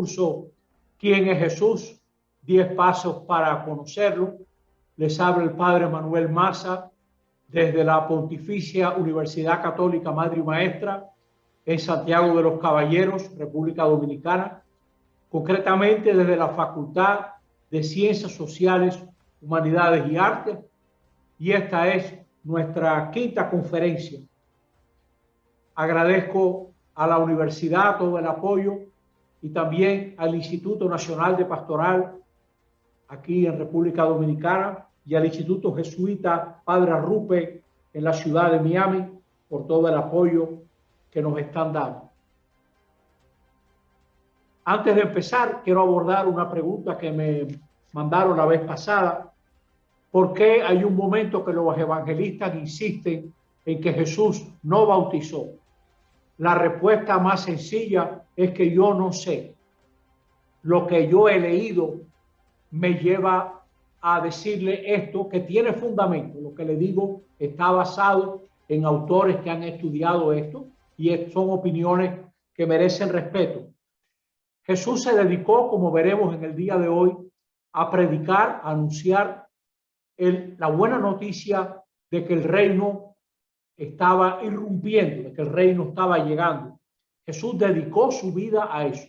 curso ¿Quién es Jesús? 10 pasos para conocerlo. Les habla el Padre Manuel Maza desde la Pontificia Universidad Católica Madre y Maestra en Santiago de los Caballeros, República Dominicana, concretamente desde la Facultad de Ciencias Sociales, Humanidades y Artes, y esta es nuestra quinta conferencia. Agradezco a la universidad todo el apoyo y también al Instituto Nacional de Pastoral aquí en República Dominicana y al Instituto Jesuita Padre Arrupe en la ciudad de Miami por todo el apoyo que nos están dando. Antes de empezar, quiero abordar una pregunta que me mandaron la vez pasada. ¿Por qué hay un momento que los evangelistas insisten en que Jesús no bautizó? La respuesta más sencilla es que yo no sé. Lo que yo he leído me lleva a decirle esto que tiene fundamento. Lo que le digo está basado en autores que han estudiado esto y son opiniones que merecen respeto. Jesús se dedicó, como veremos en el día de hoy, a predicar, a anunciar la buena noticia de que el reino estaba irrumpiendo, de que el reino estaba llegando. Jesús dedicó su vida a eso.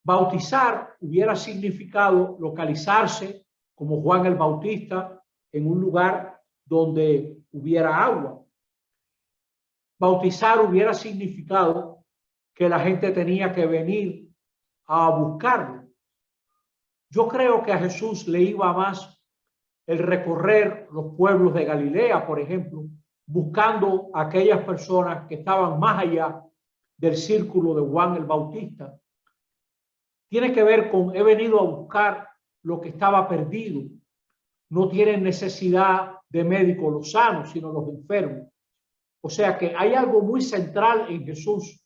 Bautizar hubiera significado localizarse como Juan el Bautista en un lugar donde hubiera agua. Bautizar hubiera significado que la gente tenía que venir a buscarlo. Yo creo que a Jesús le iba más el recorrer los pueblos de Galilea, por ejemplo, buscando a aquellas personas que estaban más allá del círculo de Juan el Bautista. Tiene que ver con he venido a buscar lo que estaba perdido. No tienen necesidad de médicos los sanos, sino los enfermos. O sea que hay algo muy central en Jesús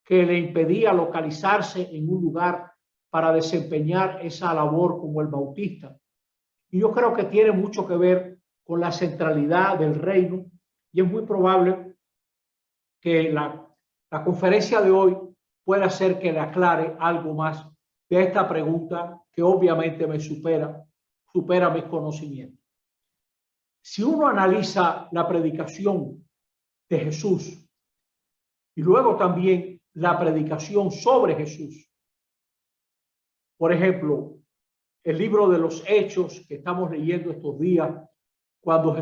que le impedía localizarse en un lugar para desempeñar esa labor como el Bautista. Y yo creo que tiene mucho que ver con la centralidad del reino y es muy probable que la conferencia de hoy pueda hacer que le aclare algo más de esta pregunta que obviamente me supera mis conocimientos. Si uno analiza la predicación de Jesús y luego también la predicación sobre Jesús, por ejemplo, el libro de los Hechos que estamos leyendo estos días, cuando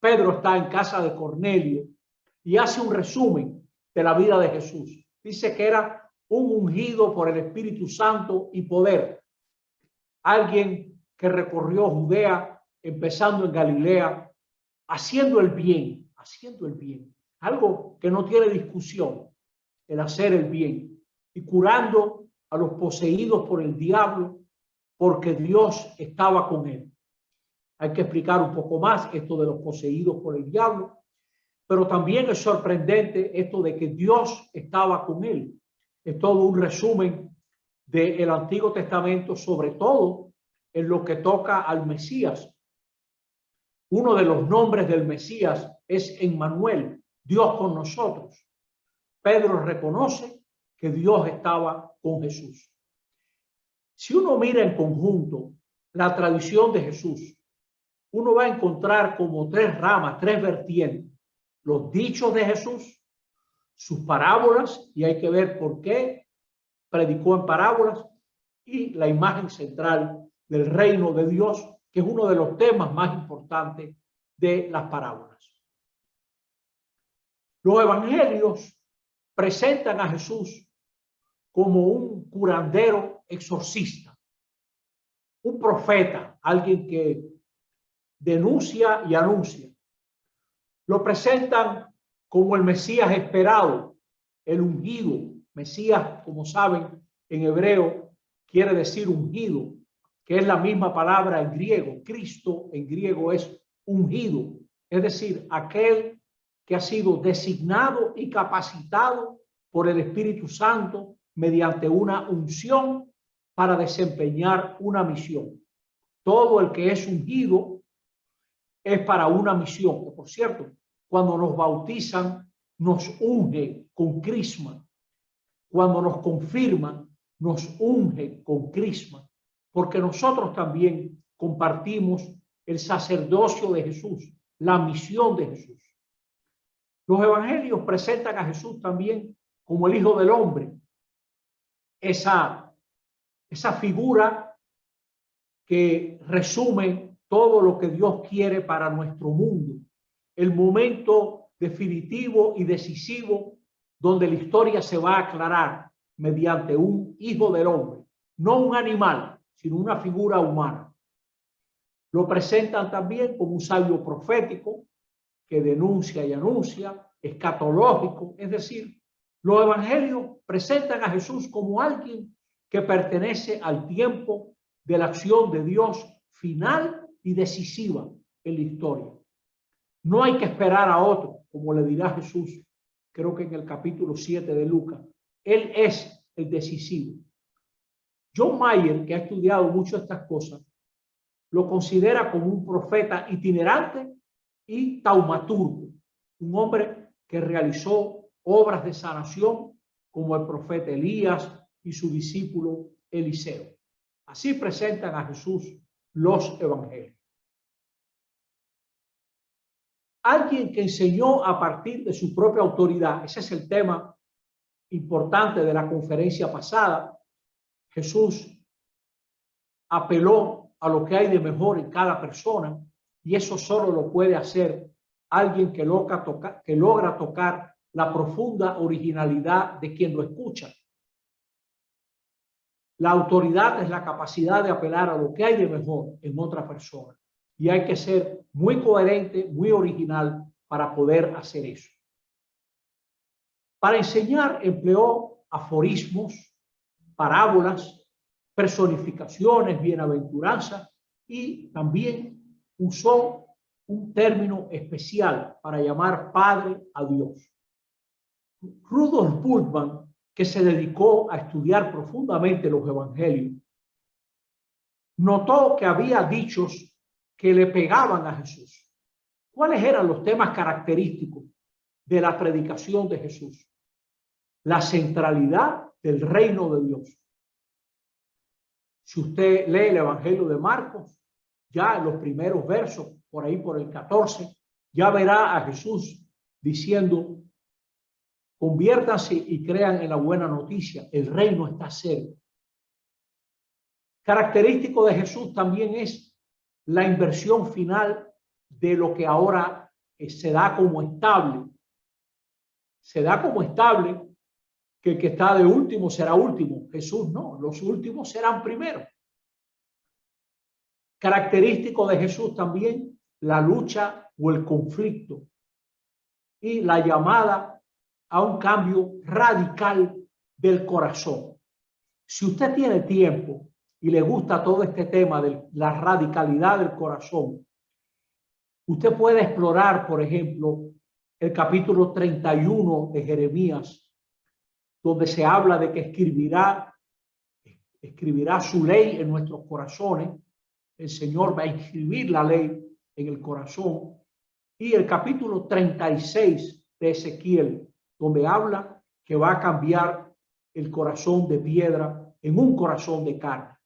Pedro está en casa de Cornelio y hace un resumen de la vida de Jesús. Dice que era un ungido por el Espíritu Santo y poder. Alguien que recorrió Judea, empezando en Galilea, haciendo el bien. Algo que no tiene discusión, el hacer el bien. Y curando a los poseídos por el diablo, porque Dios estaba con él. Hay que explicar un poco más esto de los poseídos por el diablo, pero también es sorprendente esto de que Dios estaba con él. Es todo un resumen del Antiguo Testamento, sobre todo en lo que toca al Mesías. Uno de los nombres del Mesías es Emmanuel, Dios con nosotros. Pedro reconoce que Dios estaba con Jesús. Si uno mira en conjunto la tradición de Jesús, uno va a encontrar como tres ramas, tres vertientes. Los dichos de Jesús, sus parábolas, y hay que ver por qué predicó en parábolas, y la imagen central del reino de Dios, que es uno de los temas más importantes de las parábolas. Los evangelios presentan a Jesús como un curandero exorcista, un profeta, alguien que denuncia y anuncia. Lo presentan como el Mesías esperado, el ungido. Mesías, como saben, en hebreo quiere decir ungido, que es la misma palabra en griego. Cristo en griego es ungido, es decir, aquel que ha sido designado y capacitado por el Espíritu Santo mediante una unción para desempeñar una misión. Todo el que es ungido es para una misión. Por cierto, cuando nos bautizan, nos unge con crisma. cuando nos confirma, nos unge con crisma, porque nosotros también compartimos el sacerdocio de Jesús, la misión de Jesús. Los evangelios presentan a Jesús también como el Hijo del Hombre, esa figura que resume todo lo que Dios quiere para nuestro mundo, el momento definitivo y decisivo donde la historia se va a aclarar mediante un Hijo del Hombre, no un animal, sino una figura humana. Lo presentan también como un sabio profético que denuncia y anuncia, escatológico, es decir, los evangelios presentan a Jesús como alguien que pertenece al tiempo de la acción de Dios final y decisiva en la historia. No hay que esperar a otro, como le dirá Jesús, creo que en el capítulo 7 de Lucas. Él es el decisivo. John Mayer, que ha estudiado mucho estas cosas, lo considera como un profeta itinerante y taumaturgo, un hombre que realizó obras de sanación como el profeta Elías y su discípulo Eliseo. Así presentan a Jesús los evangelios. Alguien que enseñó a partir de su propia autoridad, ese es el tema importante de la conferencia pasada. Jesús apeló a lo que hay de mejor en cada persona y eso solo lo puede hacer alguien que logra tocar la profunda originalidad de quien lo escucha. La autoridad es la capacidad de apelar a lo que hay de mejor en otra persona y hay que ser muy coherente, muy original para poder hacer eso. Para enseñar empleó aforismos, parábolas, personificaciones, bienaventuranzas y también usó un término especial para llamar Padre a Dios. Rudolf Bultmann, que se dedicó a estudiar profundamente los evangelios, notó que había dichos que le pegaban a Jesús. ¿Cuáles eran los temas característicos de la predicación de Jesús? La centralidad del reino de Dios. Si usted lee el Evangelio de Marcos, ya en los primeros versos, por ahí por el 14, ya verá a Jesús diciendo: conviértanse y crean en la buena noticia, el reino está cerca. Característico de Jesús también es la inversión final de lo que ahora se da como estable. Se da como estable que el que está de último será último. Jesús no, los últimos serán primeros. Característico de Jesús también la lucha o el conflicto y la llamada a un cambio radical del corazón. Si usted tiene tiempo y le gusta todo este tema de la radicalidad del corazón, usted puede explorar, por ejemplo, el capítulo 31 de Jeremías, donde se habla de que escribirá su ley en nuestros corazones. El Señor va a escribir la ley en el corazón. Y el capítulo 36 de Ezequiel, donde habla que va a cambiar el corazón de piedra en un corazón de carne.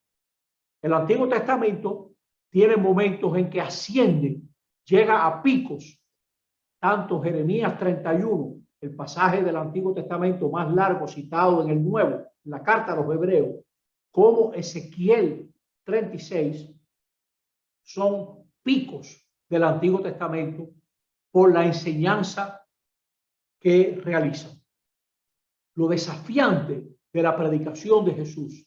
El Antiguo Testamento tiene momentos en que asciende, llega a picos. Tanto Jeremías 31, el pasaje del Antiguo Testamento más largo citado en el Nuevo, la carta a los Hebreos, como Ezequiel 36, son picos del Antiguo Testamento por la enseñanza que realizan. Lo desafiante de la predicación de Jesús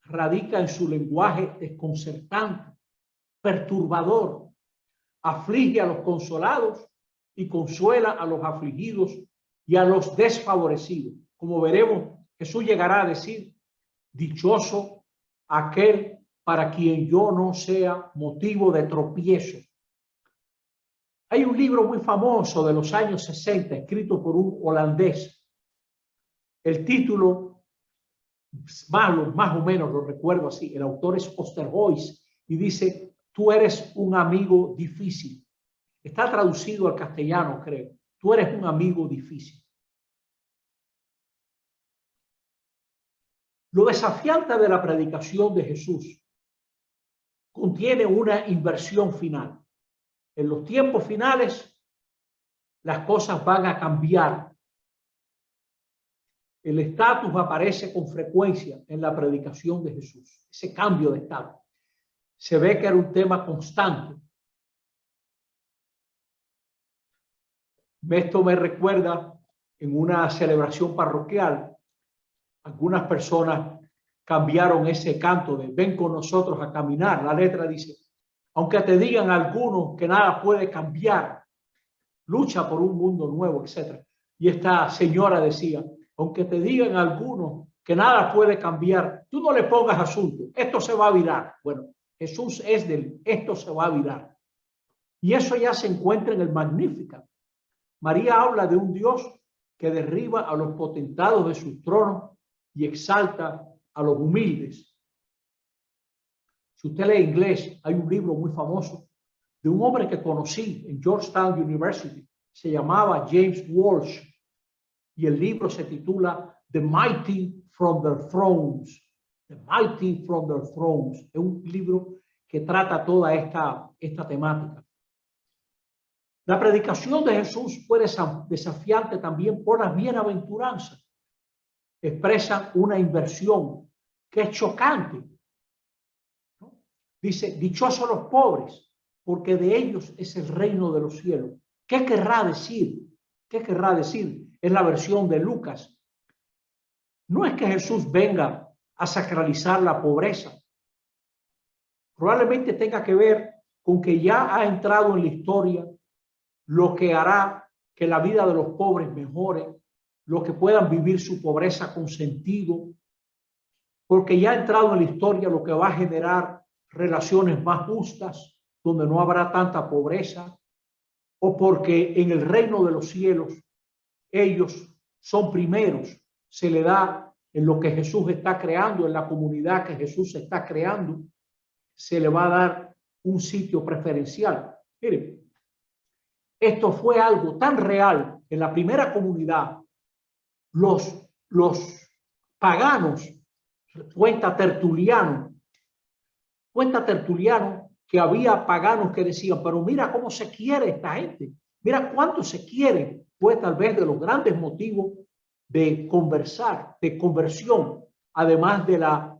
radica en su lenguaje desconcertante, perturbador, aflige a los consolados y consuela a los afligidos y a los desfavorecidos. Como veremos, Jesús llegará a decir: dichoso aquel para quien yo no sea motivo de tropiezo. Hay un libro muy famoso de los años 60, escrito por un holandés. El título, más o menos lo recuerdo así, el autor es Oosterhuis, y dice: tú eres un amigo difícil. Está traducido al castellano, creo. Tú eres un amigo difícil. Lo desafiante de la predicación de Jesús contiene una inversión final. En los tiempos finales, las cosas van a cambiar. El estatus aparece con frecuencia en la predicación de Jesús. Ese cambio de estatus. Se ve que era un tema constante. Esto me recuerda en una celebración parroquial, algunas personas cambiaron ese canto de ven con nosotros a caminar. La letra dice, aunque te digan algunos que nada puede cambiar, lucha por un mundo nuevo, etc. Y esta señora decía, aunque te digan algunos que nada puede cambiar, tú no le pongas asunto, esto se va a virar. Bueno, Jesús es del esto se va a virar. Y eso ya se encuentra en el Magnificat. María habla de un Dios que derriba a los potentados de sus tronos y exalta a los humildes. Si usted lee inglés, hay un libro muy famoso de un hombre que conocí en Georgetown University. Se llamaba James Walsh y el libro se titula The Mighty from their Thrones. The Mighty from their Thrones. Es un libro que trata toda esta temática. La predicación de Jesús fue desafiante también por las bienaventuranzas. Expresan una inversión que es chocante. Dice, dichosos los pobres, porque de ellos es el reino de los cielos. ¿Qué querrá decir? ¿Qué querrá decir? Es la versión de Lucas. No es que Jesús venga a sacralizar la pobreza. Probablemente tenga que ver con que ya ha entrado en la historia lo que hará que la vida de los pobres mejore, lo que puedan vivir su pobreza con sentido, porque ya ha entrado en la historia lo que va a generar relaciones más justas, donde no habrá tanta pobreza, o porque en el reino de los cielos ellos son primeros, se le da en lo que Jesús está creando, en la comunidad que Jesús está creando, se le va a dar un sitio preferencial. Miren, esto fue algo tan real en la primera comunidad. Los paganos, cuenta Tertuliano que había paganos que decían, pero mira cómo se quiere esta gente, mira cuánto se quiere. Fue tal vez de los grandes motivos de conversión, además de la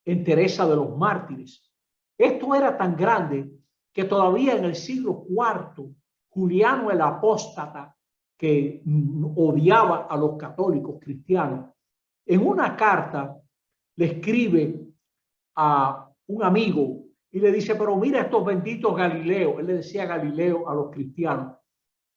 entereza de los mártires. Esto era tan grande que todavía en el siglo IV, Juliano el Apóstata, que odiaba a los católicos cristianos, en una carta le escribe a un amigo y le dice, pero mira estos benditos Galileos, él le decía Galileo a los cristianos,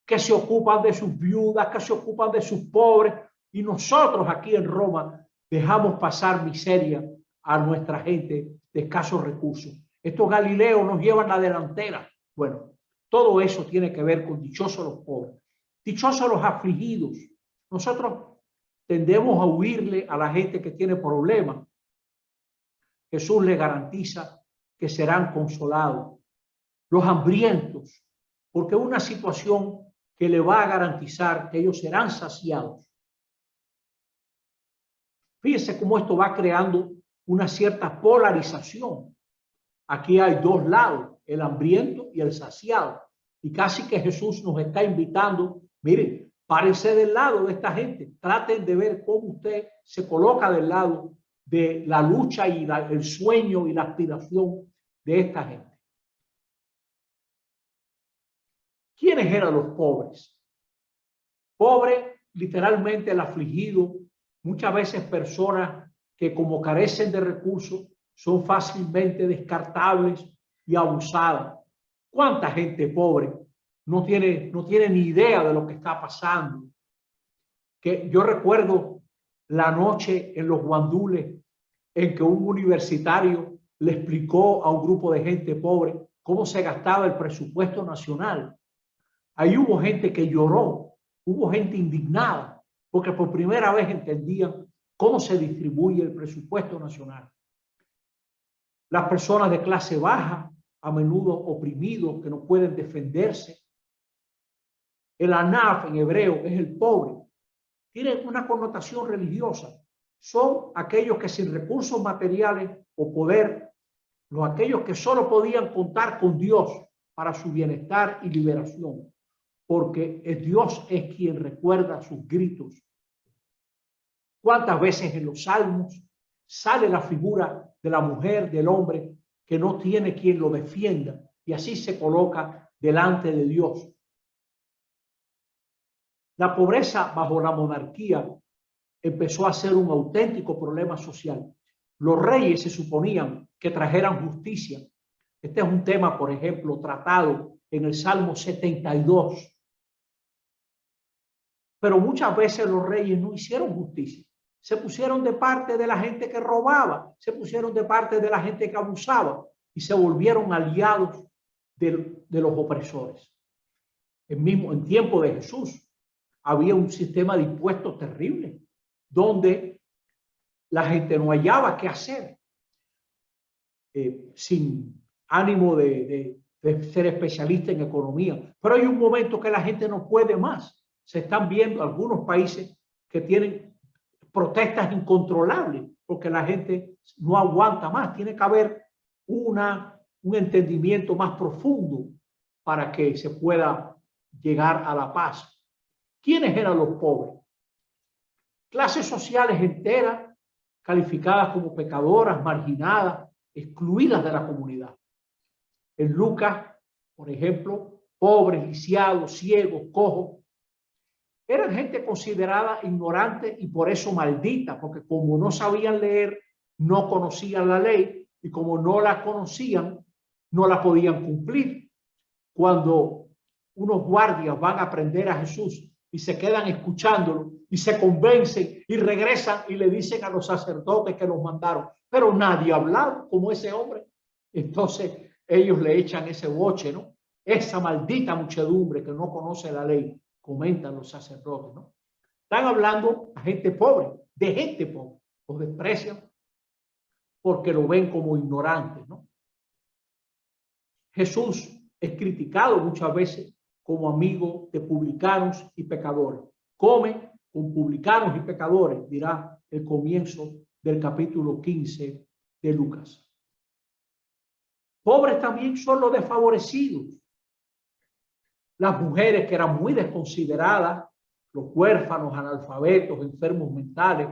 que se ocupan de sus viudas, que se ocupan de sus pobres, y nosotros aquí en Roma dejamos pasar miseria a nuestra gente de escasos recursos. Estos Galileos nos llevan la delantera. Bueno, todo eso tiene que ver con dichosos los pobres, dichosos los afligidos. Nosotros tendemos a huirle a la gente que tiene problemas. Jesús le garantiza que serán consolados. Los hambrientos, porque es una situación que le va a garantizar que ellos serán saciados. Fíjense cómo esto va creando una cierta polarización. Aquí hay dos lados, el hambriento y el saciado. Y casi que Jesús nos está invitando, miren, párense del lado de esta gente, traten de ver cómo usted se coloca del lado de la lucha y el sueño y la aspiración de esta gente. ¿Quiénes eran los pobres? Pobre, literalmente el afligido, muchas veces personas que como carecen de recursos son fácilmente descartables y abusadas. ¿Cuánta gente pobre no tiene ni idea de lo que está pasando? Que yo recuerdo la noche en los guandules en que un universitario le explicó a un grupo de gente pobre cómo se gastaba el presupuesto nacional. Ahí hubo gente que lloró, hubo gente indignada, porque por primera vez entendían cómo se distribuye el presupuesto nacional. Las personas de clase baja, a menudo oprimidos, que no pueden defenderse. El anaf en hebreo es el pobre. Tiene una connotación religiosa. son aquellos que sin recursos materiales o poder, aquellos que solo podían contar con Dios para su bienestar y liberación, porque Dios es quien recuerda sus gritos. ¿Cuántas veces en los salmos sale la figura de la mujer, del hombre, que no tiene quien lo defienda y así se coloca delante de Dios? La pobreza bajo la monarquía empezó a ser un auténtico problema social. Los reyes se suponían que trajeran justicia. Este es un tema, por ejemplo, tratado en el Salmo 72. Pero muchas veces los reyes no hicieron justicia. Se pusieron de parte de la gente que robaba, se pusieron de parte de la gente que abusaba y se volvieron aliados de los opresores. En tiempo de Jesús había un sistema de impuestos terrible, donde la gente no hallaba qué hacer, sin ánimo de ser especialista en economía. Pero hay un momento que la gente no puede más. Se están viendo algunos países que tienen protestas incontrolables porque la gente no aguanta más. Tiene que haber un entendimiento más profundo para que se pueda llegar a la paz. ¿Quiénes eran los pobres? Clases sociales enteras, calificadas como pecadoras, marginadas, excluidas de la comunidad. En Lucas, por ejemplo, pobres, lisiados, ciegos, cojos, eran gente considerada ignorante y por eso maldita, porque como no sabían leer, no conocían la ley y como no la conocían, no la podían cumplir. Cuando unos guardias van a prender a Jesús y se quedan escuchándolo y se convencen y regresan y le dicen a los sacerdotes que los mandaron, pero nadie ha hablado como ese hombre. Entonces ellos le echan ese boche, ¿no? Esa maldita muchedumbre que no conoce la ley, comentan los sacerdotes, ¿no? Están hablando a gente pobre, de gente pobre, los desprecian porque lo ven como ignorantes, ¿no? Jesús es criticado muchas veces como amigo de publicanos y pecadores. Come con publicanos y pecadores, dirá el comienzo del capítulo 15 de Lucas. Pobres también son los desfavorecidos. Las mujeres que eran muy desconsideradas, los huérfanos, analfabetos, enfermos mentales,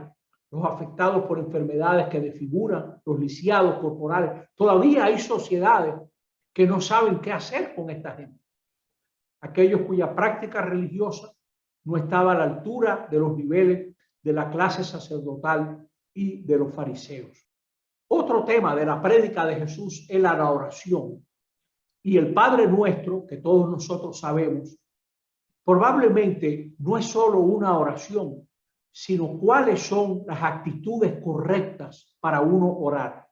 los afectados por enfermedades que desfiguran, los lisiados corporales. Todavía hay sociedades que no saben qué hacer con esta gente. Aquellos cuya práctica religiosa no estaba a la altura de los niveles de la clase sacerdotal y de los fariseos. Otro tema de la prédica de Jesús es la oración. Y el Padre Nuestro, que todos nosotros sabemos, probablemente no es solo una oración, sino cuáles son las actitudes correctas para uno orar.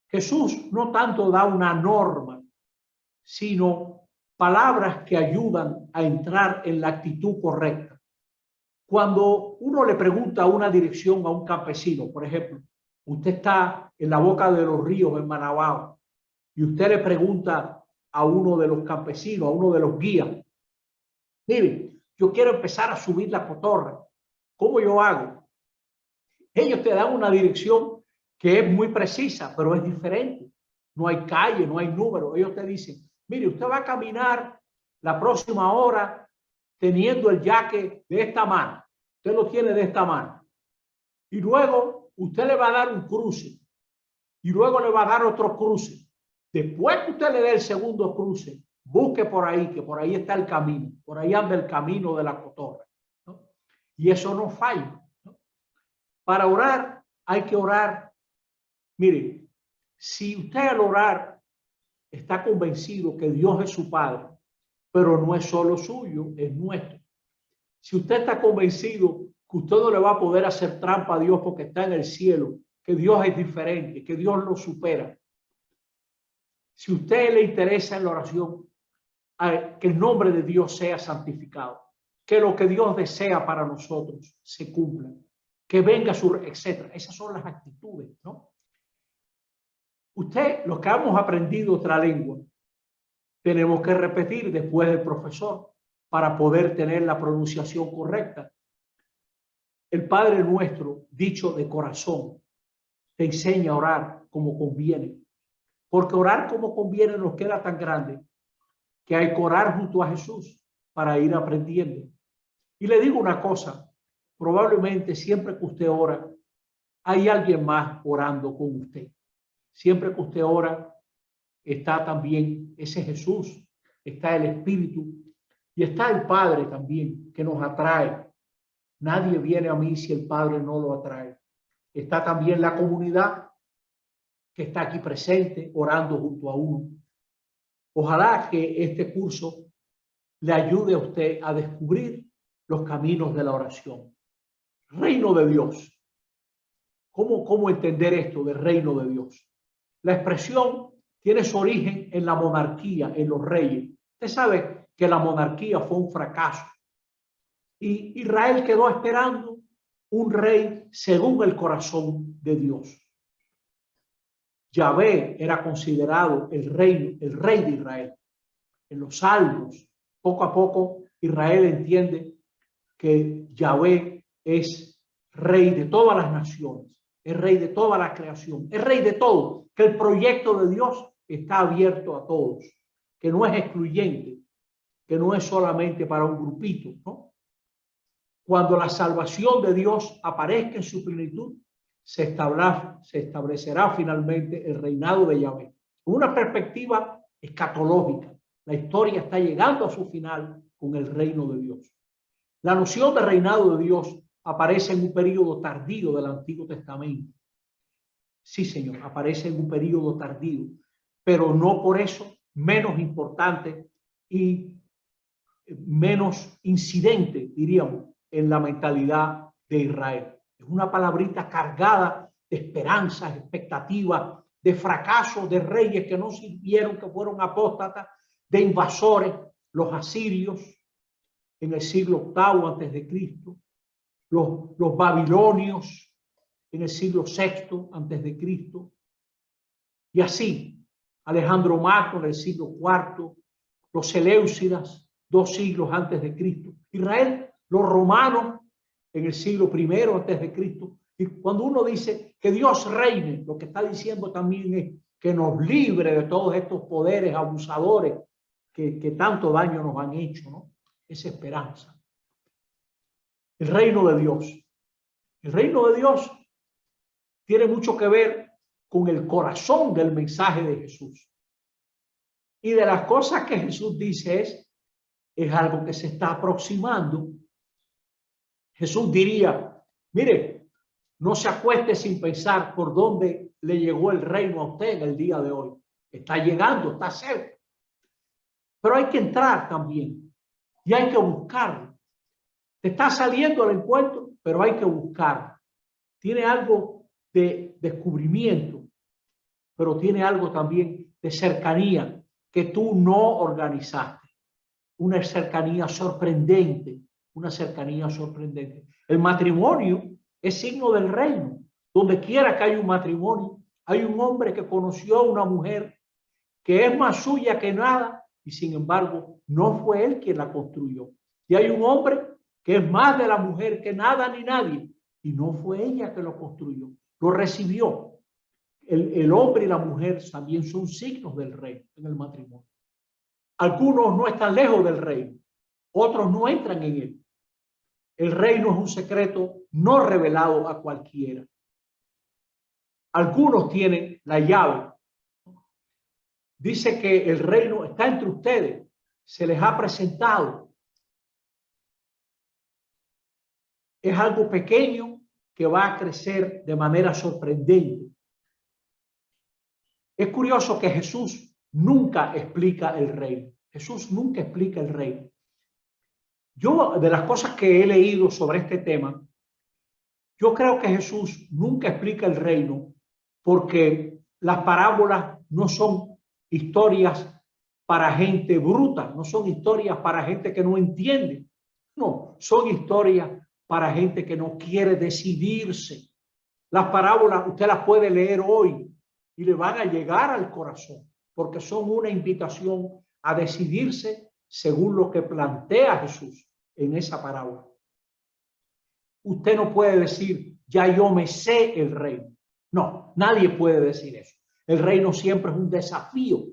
Jesús no tanto da una norma, sino palabras que ayudan a entrar en la actitud correcta. Cuando uno le pregunta una dirección a un campesino, por ejemplo, usted está en la boca de los ríos en Manabao y usted le pregunta a uno de los campesinos, a uno de los guías, mire, yo quiero empezar a subir la cotorra, ¿cómo yo hago? Ellos te dan una dirección que es muy precisa, pero es diferente. No hay calle, no hay número. Ellos te dicen, mire, usted va a caminar la próxima hora teniendo el yaque de esta mano. Usted lo tiene de esta mano. Y luego usted le va a dar un cruce. Y luego le va a dar otro cruce. Después que usted le dé el segundo cruce, busque por ahí, que por ahí está el camino. Por ahí anda el camino de la cotorra, ¿no? Y eso no falla, ¿no? Para orar hay que orar. Mire, si usted al orar está convencido que Dios es su Padre, pero no es solo suyo, es nuestro. Si usted está convencido que usted no le va a poder hacer trampa a Dios porque está en el cielo, que Dios es diferente, que Dios lo supera. Si a usted le interesa en la oración, que el nombre de Dios sea santificado, que lo que Dios desea para nosotros se cumpla, que venga su, etcétera. Esas son las actitudes, ¿no? Usted, los que hemos aprendido otra lengua, tenemos que repetir después del profesor para poder tener la pronunciación correcta. el Padre Nuestro, dicho de corazón, te enseña a orar como conviene. Porque orar como conviene nos queda tan grande que hay que orar junto a Jesús para ir aprendiendo. Y le digo una cosa, probablemente siempre que usted ora, hay alguien más orando con usted. Siempre que usted ora, está también ese Jesús, está el Espíritu y está el Padre también que nos atrae. Nadie viene a mí si el Padre no lo atrae. Está también la comunidad que está aquí presente orando junto a uno. Ojalá que este curso le ayude a usted a descubrir los caminos de la oración. Reino de Dios. ¿Cómo entender esto del reino de Dios? La expresión tiene su origen en la monarquía, en los reyes. Usted sabe que la monarquía fue un fracaso. Y Israel quedó esperando un rey según el corazón de Dios. Yahvé era considerado el rey de Israel. En los Salmos, poco a poco, Israel entiende que Yahvé es rey de todas las naciones, es rey de toda la creación, es rey de todo, que el proyecto de Dios está abierto a todos, que no es excluyente, que no es solamente para un grupito, ¿no? Cuando la salvación de Dios aparezca en su plenitud, se establecerá finalmente el reinado de Yahvé. Una perspectiva escatológica. La historia está llegando a su final con el reino de Dios. La noción de reinado de Dios aparece en un periodo tardío del Antiguo Testamento. Sí, Señor, aparece en un periodo tardío, pero no por eso menos importante y menos incidente, diríamos, en la mentalidad de Israel. Es una palabrita cargada de esperanzas, expectativas, de fracasos de reyes que no sirvieron, que fueron apóstatas, de invasores, los asirios en el siglo VIII antes de Cristo, los babilonios en el siglo VI antes de Cristo, y así Alejandro Magno en el siglo IV, los Seleucidas 2 siglos antes de Cristo, Israel, los romanos en el siglo I antes de Cristo. Y cuando uno dice que Dios reine, lo que está diciendo también es que nos libre de todos estos poderes abusadores que tanto daño nos han hecho, ¿no? Esa esperanza. El reino de Dios. El reino de Dios tiene mucho que ver con el corazón del mensaje de Jesús. Y de las cosas que Jesús dice es algo que se está aproximando. Jesús diría, mire, no se acueste sin pensar por dónde le llegó el reino a usted en el día de hoy. Está llegando, está cerca. Pero hay que entrar también y hay que buscarlo. Te está saliendo al encuentro, pero hay que buscarlo. Tiene algo de descubrimiento, pero tiene algo también de cercanía que tú no organizaste. Una cercanía sorprendente, una cercanía sorprendente. El matrimonio es signo del reino. Donde quiera que haya un matrimonio, hay un hombre que conoció a una mujer que es más suya que nada y sin embargo no fue él quien la construyó. Y hay un hombre que es más de la mujer que nada ni nadie y no fue ella que lo construyó, lo recibió. El hombre y la mujer también son signos del reino en el matrimonio. Algunos no están lejos del reino, otros no entran en él. El reino es un secreto no revelado a cualquiera. Algunos tienen la llave. Dice que el reino está entre ustedes, se les ha presentado. Es algo pequeño que va a crecer de manera sorprendente. Es curioso que Jesús nunca explica el reino. Jesús nunca explica el reino. Yo, de las cosas que he leído sobre este tema, yo creo que Jesús nunca explica el reino porque las parábolas no son historias para gente bruta, no son historias para gente que no entiende. No, son historias para gente que no quiere decidirse. Las parábolas usted las puede leer hoy y le van a llegar al corazón porque son una invitación a decidirse según lo que plantea Jesús en esa parábola. usted no puede decir, ya yo me sé el reino. No, nadie puede decir eso. El reino siempre es un desafío.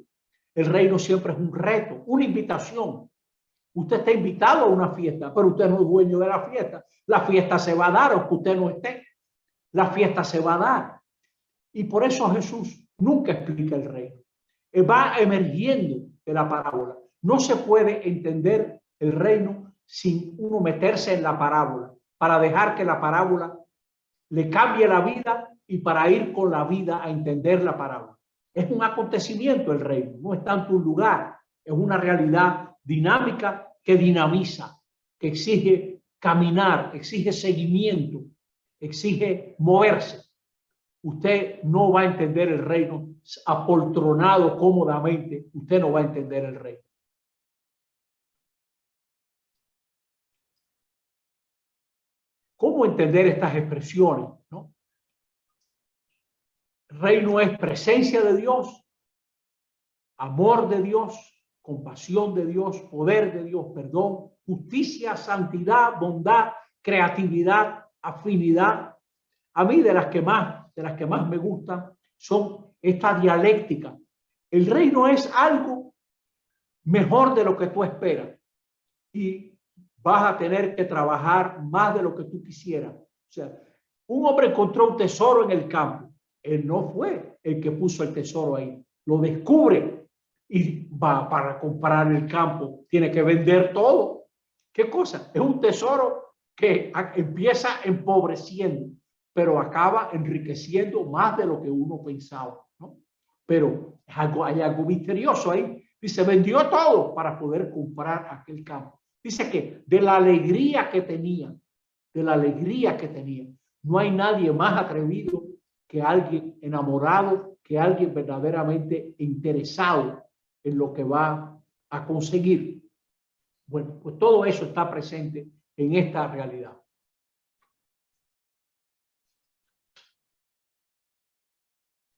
El reino siempre es un reto, una invitación. Usted está invitado a una fiesta, pero usted no es dueño de la fiesta. La fiesta se va a dar aunque usted no esté. La fiesta se va a dar. Y por eso Jesús nunca explica el reino. Va emergiendo de la parábola. No se puede entender el reino sin uno meterse en la parábola, para dejar que la parábola le cambie la vida y para ir con la vida a entender la parábola. Es un acontecimiento el reino, no es tanto un lugar, es una realidad dinámica que dinamiza, que exige caminar, exige seguimiento, exige moverse. Usted no va a entender el reino apoltronado cómodamente, usted no va a entender el reino. ¿Cómo entender estas expresiones, no? Reino es presencia de Dios, amor de Dios, compasión de Dios, poder de Dios, perdón, justicia, santidad, bondad, creatividad, afinidad. A mí de las que más me gustan son esta dialéctica. El reino es algo mejor de lo que tú esperas y vas a tener que trabajar más de lo que tú quisieras. O sea, un hombre encontró un tesoro en el campo. Él no fue el que puso el tesoro ahí. Lo descubre y va para comprar el campo. Tiene que vender todo. ¿Qué cosa? Es un tesoro que empieza empobreciendo, pero acaba enriqueciendo más de lo que uno pensaba, ¿no? Pero hay algo misterioso ahí. Dice, vendió todo para poder comprar aquel campo. Dice que de la alegría que tenía, no hay nadie más atrevido que alguien enamorado, que alguien verdaderamente interesado en lo que va a conseguir. Bueno, pues todo eso está presente en esta realidad.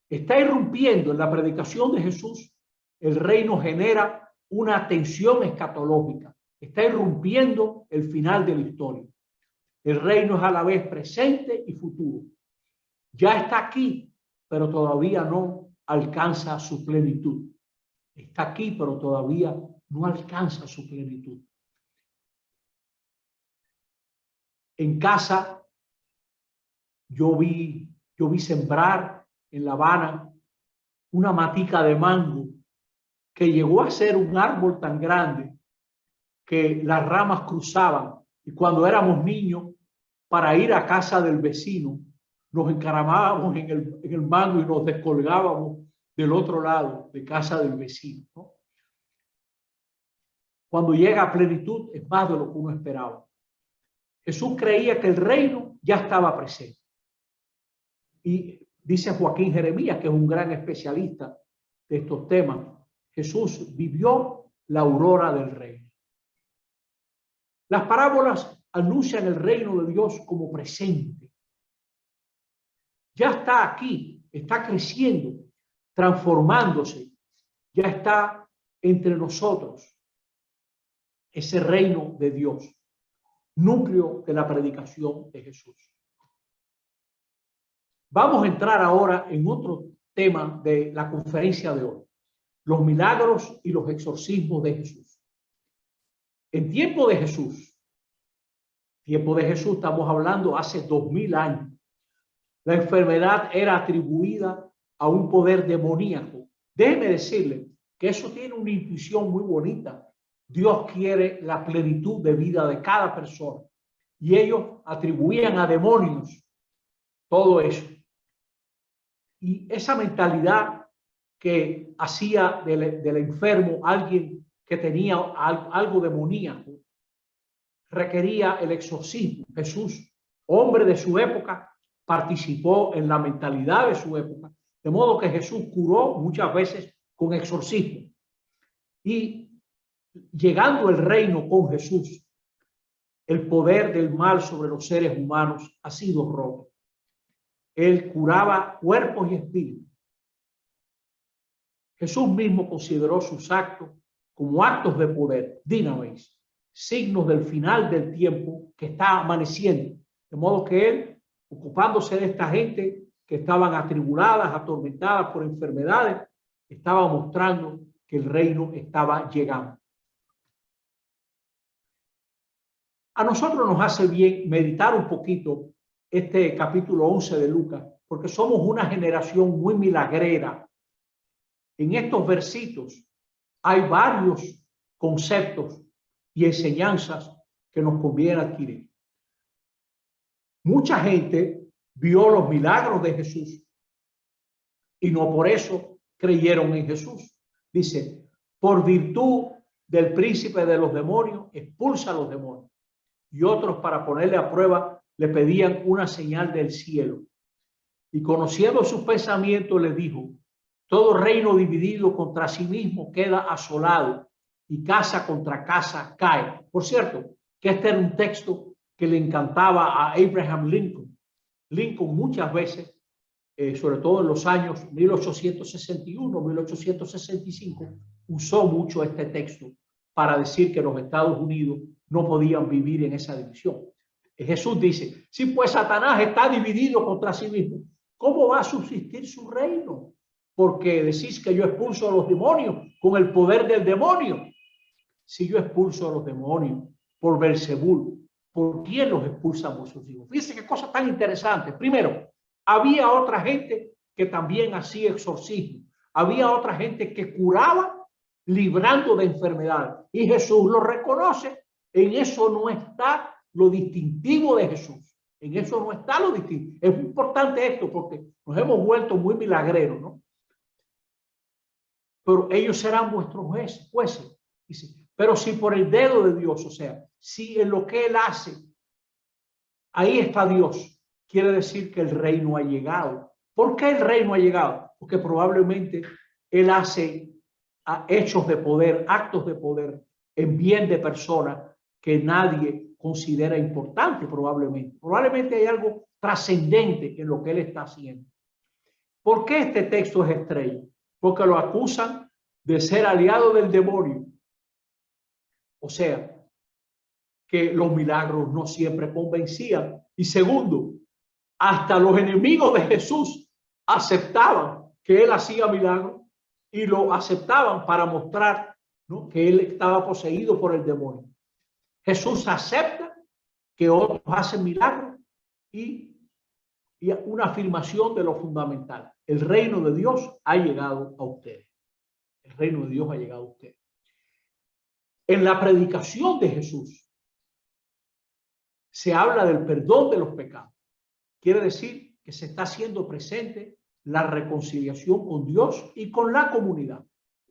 Está irrumpiendo en la predicación de Jesús. El reino genera una tensión escatológica. Está irrumpiendo el final de la historia. El reino es a la vez presente y futuro. Ya está aquí, pero todavía no alcanza su plenitud. Está aquí, pero todavía no alcanza su plenitud. En casa, yo vi sembrar en La Habana una matica de mango que llegó a ser un árbol tan grande que las ramas cruzaban, y cuando éramos niños, para ir a casa del vecino, nos encaramábamos en el mango y nos descolgábamos del otro lado de casa del vecino, ¿no? Cuando llega a plenitud es más de lo que uno esperaba. Jesús creía que el reino ya estaba presente. Y dice Joaquín Jeremías, que es un gran especialista de estos temas, Jesús vivió la aurora del reino. Las parábolas anuncian el reino de Dios como presente. Ya está aquí, está creciendo, transformándose, ya está entre nosotros ese reino de Dios, núcleo de la predicación de Jesús. Vamos a entrar ahora en otro tema de la conferencia de hoy, los milagros y los exorcismos de Jesús. En tiempo de Jesús, estamos hablando hace 2000 años, la enfermedad era atribuida a un poder demoníaco. Déjeme decirle que eso tiene una intuición muy bonita. Dios quiere la plenitud de vida de cada persona y ellos atribuían a demonios todo eso. Y esa mentalidad que hacía del enfermo alguien que tenía algo demoníaco requería el exorcismo. Jesús, hombre de su época, participó en la mentalidad de su época, de modo que Jesús curó muchas veces con exorcismo. Y llegando el reino con Jesús, el poder del mal sobre los seres humanos ha sido roto. Él curaba cuerpos y espíritus. Jesús mismo consideró sus actos como actos de poder, dinamis, signos del final del tiempo que está amaneciendo. De modo que él, ocupándose de esta gente que estaban atribuladas, atormentadas por enfermedades, estaba mostrando que el reino estaba llegando. A nosotros nos hace bien meditar un poquito este capítulo 11 de Lucas, porque somos una generación muy milagrera. En estos versitos hay varios conceptos y enseñanzas que nos conviene adquirir. Mucha gente vio los milagros de Jesús y no por eso creyeron en Jesús. Dice, por virtud del príncipe de los demonios, expulsa a los demonios. Y otros, para ponerle a prueba, le pedían una señal del cielo. Y conociendo sus pensamientos, les dijo, todo reino dividido contra sí mismo queda asolado, y casa contra casa cae. Por cierto, que este era un texto que le encantaba a Abraham Lincoln. Lincoln muchas veces, sobre todo en los años 1861, 1865, usó mucho este texto para decir que los Estados Unidos no podían vivir en esa división. Jesús dice, si pues Satanás está dividido contra sí mismo, ¿cómo va a subsistir su reino? Porque decís que yo expulso a los demonios con el poder del demonio. Si yo expulso a los demonios por Belzebul, ¿por quién los expulsan vuestros hijos? Fíjense qué cosa tan interesante. Primero, había otra gente que también hacía exorcismo. Había otra gente que curaba librando de enfermedades. Y Jesús lo reconoce. En eso no está lo distintivo de Jesús. En eso no está lo distintivo. Es muy importante esto porque nos hemos vuelto muy milagreros, ¿no? Pero ellos serán vuestros jueces. Dice, pero si por el dedo de Dios, o sea, si en lo que Él hace, ahí está Dios, quiere decir que el reino ha llegado. ¿Por qué el reino ha llegado? Porque probablemente Él hace hechos de poder, actos de poder en bien de personas que nadie considera importante probablemente. Probablemente hay algo trascendente en lo que Él está haciendo. ¿Por qué este texto es estrella? Porque lo acusan de ser aliado del demonio. O sea, que los milagros no siempre convencían. Y segundo, hasta los enemigos de Jesús aceptaban que Él hacía milagros y lo aceptaban para mostrar, ¿no?, que Él estaba poseído por el demonio. Jesús acepta que otros hacen milagros y una afirmación de lo fundamental. El reino de Dios ha llegado a ustedes. El reino de Dios ha llegado a ustedes. En la predicación de Jesús se habla del perdón de los pecados. Quiere decir que se está haciendo presente la reconciliación con Dios y con la comunidad.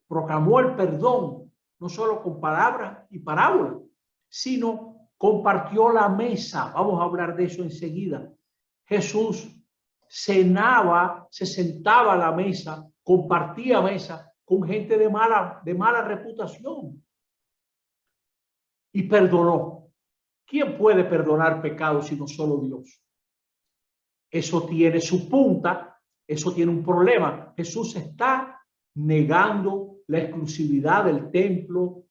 Proclamó el perdón, no solo con palabras y parábolas, sino compartió la mesa. Vamos a hablar de eso enseguida. Jesús cenaba, se sentaba a la mesa, compartía mesa con gente de mala reputación. Y perdonó. ¿Quién puede perdonar pecados sino solo Dios? Eso tiene su punta, eso tiene un problema. Jesús está negando la exclusividad del templo,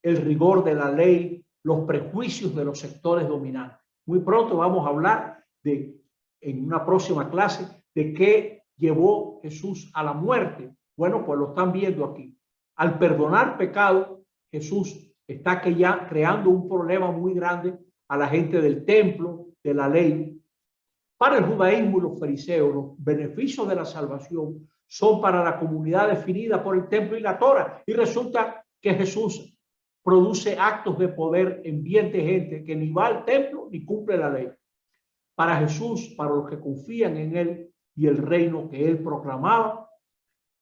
el rigor de la ley, los prejuicios de los sectores dominantes. Muy pronto vamos a hablar en una próxima clase de qué llevó Jesús a la muerte. Bueno, pues lo están viendo aquí. Al perdonar pecado, Jesús está ya creando un problema muy grande a la gente del templo, de la ley. Para el judaísmo y los fariseos, los beneficios de la salvación son para la comunidad definida por el templo y la Torah. Y resulta que Jesús produce actos de poder en bien de gente que ni va al templo ni cumple la ley. Para Jesús, para los que confían en Él y el reino que Él proclamaba,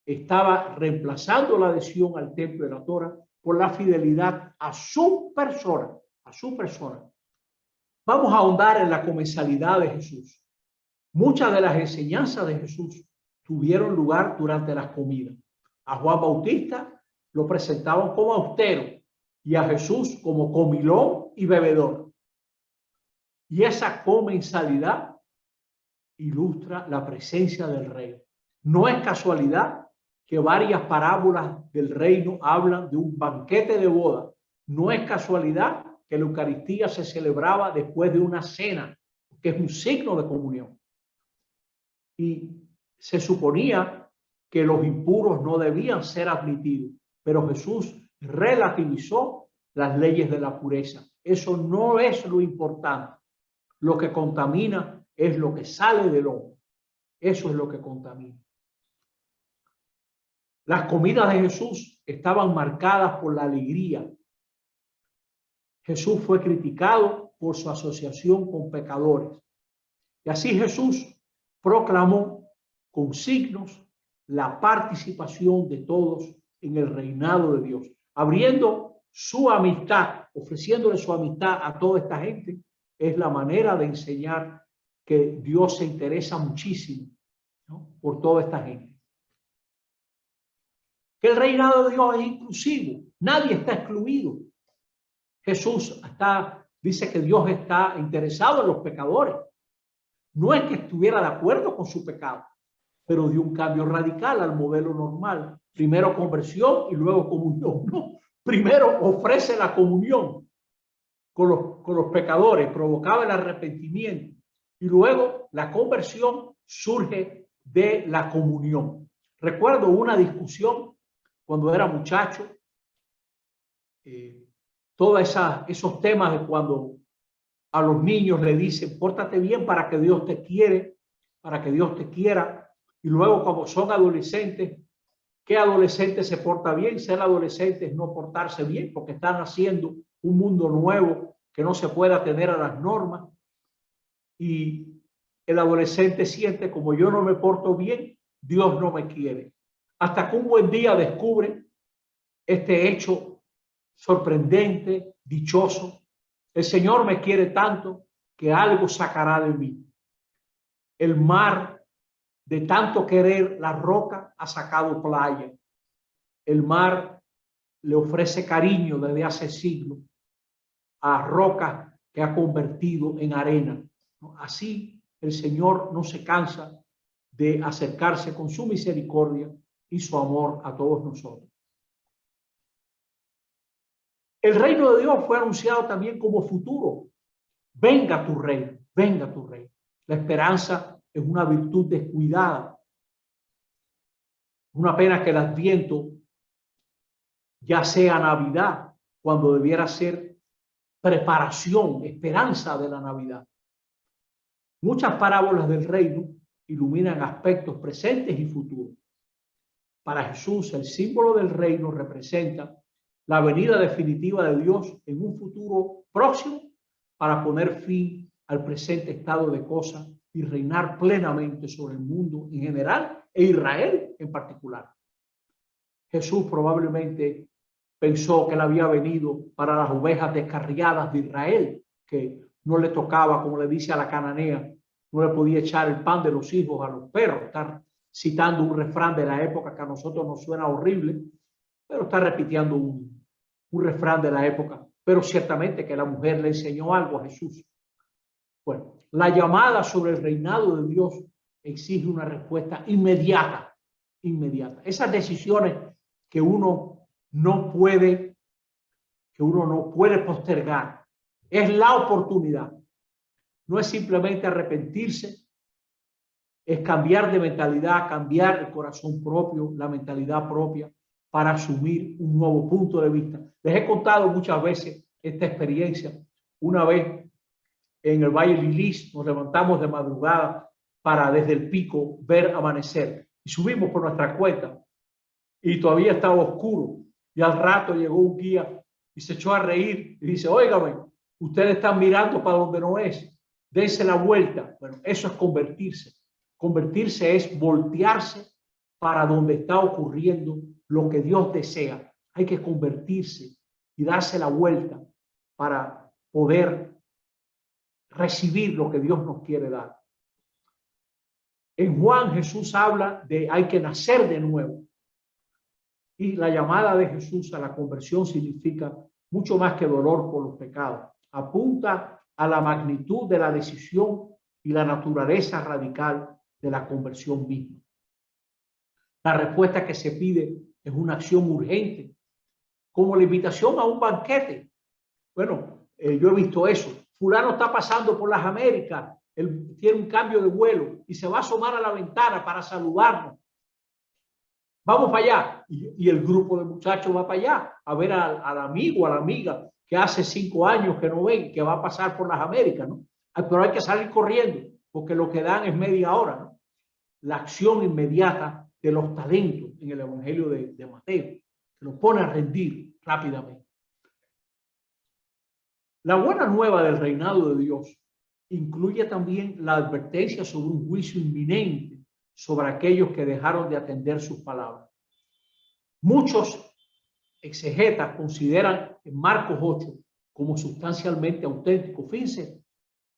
estaba reemplazando la adhesión al templo y la Torah por la fidelidad a su persona, a su persona. Vamos a ahondar en la comensalidad de Jesús. Muchas de las enseñanzas de Jesús tuvieron lugar durante las comidas. A Juan Bautista lo presentaban como austero y a Jesús como comilón y bebedor. Y esa comensalidad ilustra la presencia del reino. No es casualidad que varias parábolas del reino hablan de un banquete de boda. No es casualidad que la Eucaristía se celebraba después de una cena. que es un signo de comunión. Y se suponía que los impuros no debían ser admitidos, pero Jesús relativizó las leyes de la pureza. Eso no es lo importante. Lo que contamina es lo que sale del hombre. Eso es lo que contamina. Las comidas de Jesús estaban marcadas por la alegría. Jesús fue criticado por su asociación con pecadores. Y así Jesús proclamó con signos la participación de todos en el reinado de Dios, abriendo su amistad, ofreciéndole su amistad a toda esta gente. Es la manera de enseñar que Dios se interesa muchísimo, ¿no?, por toda esta gente. Que el reinado de Dios es inclusivo, nadie está excluido. Jesús dice que Dios está interesado en los pecadores. No es que estuviera de acuerdo con su pecado, pero dio un cambio radical al modelo normal. Primero conversión y luego comunión. No, primero ofrece la comunión con los pecadores, provocaba el arrepentimiento, y luego la conversión surge de la comunión. Recuerdo una discusión cuando era muchacho, todos esos temas de cuando a los niños le dicen, pórtate bien para que Dios te quiere, para que Dios te quiera. Y luego, como son adolescentes, ¿qué adolescente se porta bien? Ser adolescente es no portarse bien, porque están haciendo un mundo nuevo que no se puede atener a las normas. Y el adolescente siente, como yo no me porto bien, Dios no me quiere. Hasta que un buen día descubre este hecho sorprendente, dichoso. El Señor me quiere tanto que algo sacará de mí. El mar, de tanto querer la roca, ha sacado playa. El mar le ofrece cariño desde hace siglos a roca que ha convertido en arena. Así el Señor no se cansa de acercarse con su misericordia y su amor a todos nosotros. El reino de Dios fue anunciado también como futuro. Venga tu reino, venga tu reino. La esperanza es una virtud descuidada. Una pena que el Adviento ya sea Navidad, cuando debiera ser preparación, esperanza de la Navidad. Muchas parábolas del reino iluminan aspectos presentes y futuros. Para Jesús, el símbolo del reino representa la venida definitiva de Dios en un futuro próximo para poner fin al presente estado de cosas y reinar plenamente sobre el mundo en general e Israel en particular. Jesús probablemente pensó que él había venido para las ovejas descarriadas de Israel, que no le tocaba, como le dice a la cananea, no le podía echar el pan de los hijos a los perros. Está citando un refrán de la época que a nosotros nos suena horrible, pero está repitiendo un refrán de la época. Pero ciertamente que la mujer le enseñó algo a Jesús. Bueno, la llamada sobre el reinado de Dios exige una respuesta inmediata, inmediata. Esas decisiones que uno no puede postergar. Es la oportunidad. No es simplemente arrepentirse, es cambiar de mentalidad, cambiar el corazón propio, la mentalidad propia, para asumir un nuevo punto de vista. Les he contado muchas veces esta experiencia. Una vez en el Valle Lilis nos levantamos de madrugada para desde el pico ver amanecer y subimos por nuestra cuenta y todavía estaba oscuro, y al rato llegó un guía y se echó a reír y dice, óigame, ustedes están mirando para donde no es, dense la vuelta. Bueno, eso es convertirse. Convertirse es voltearse para donde está ocurriendo lo que Dios desea. Hay que convertirse y darse la vuelta para poder recibir lo que Dios nos quiere dar. En Juan, Jesús habla de hay que nacer de nuevo. Y la llamada de Jesús a la conversión significa mucho más que dolor por los pecados. Apunta a la magnitud de la decisión y la naturaleza radical de la conversión misma. La respuesta que se pide es una acción urgente, como la invitación a un banquete. Bueno, yo he visto eso. Fulano está pasando por las Américas, Él tiene un cambio de vuelo y se va a asomar a la ventana para saludarnos. Vamos para allá. Y el grupo de muchachos va para allá a ver al amigo, a la amiga que hace 5 años que no ven, que va a pasar por las Américas, ¿no? Pero hay que salir corriendo porque lo que dan es media hora, ¿no? La acción inmediata de los talentos en el Evangelio de Mateo, que los pone a rendir rápidamente. La buena nueva del reinado de Dios incluye también la advertencia sobre un juicio inminente sobre aquellos que dejaron de atender sus palabras. Muchos exegetas consideran en Marcos 8 como sustancialmente auténtico. Fíjense,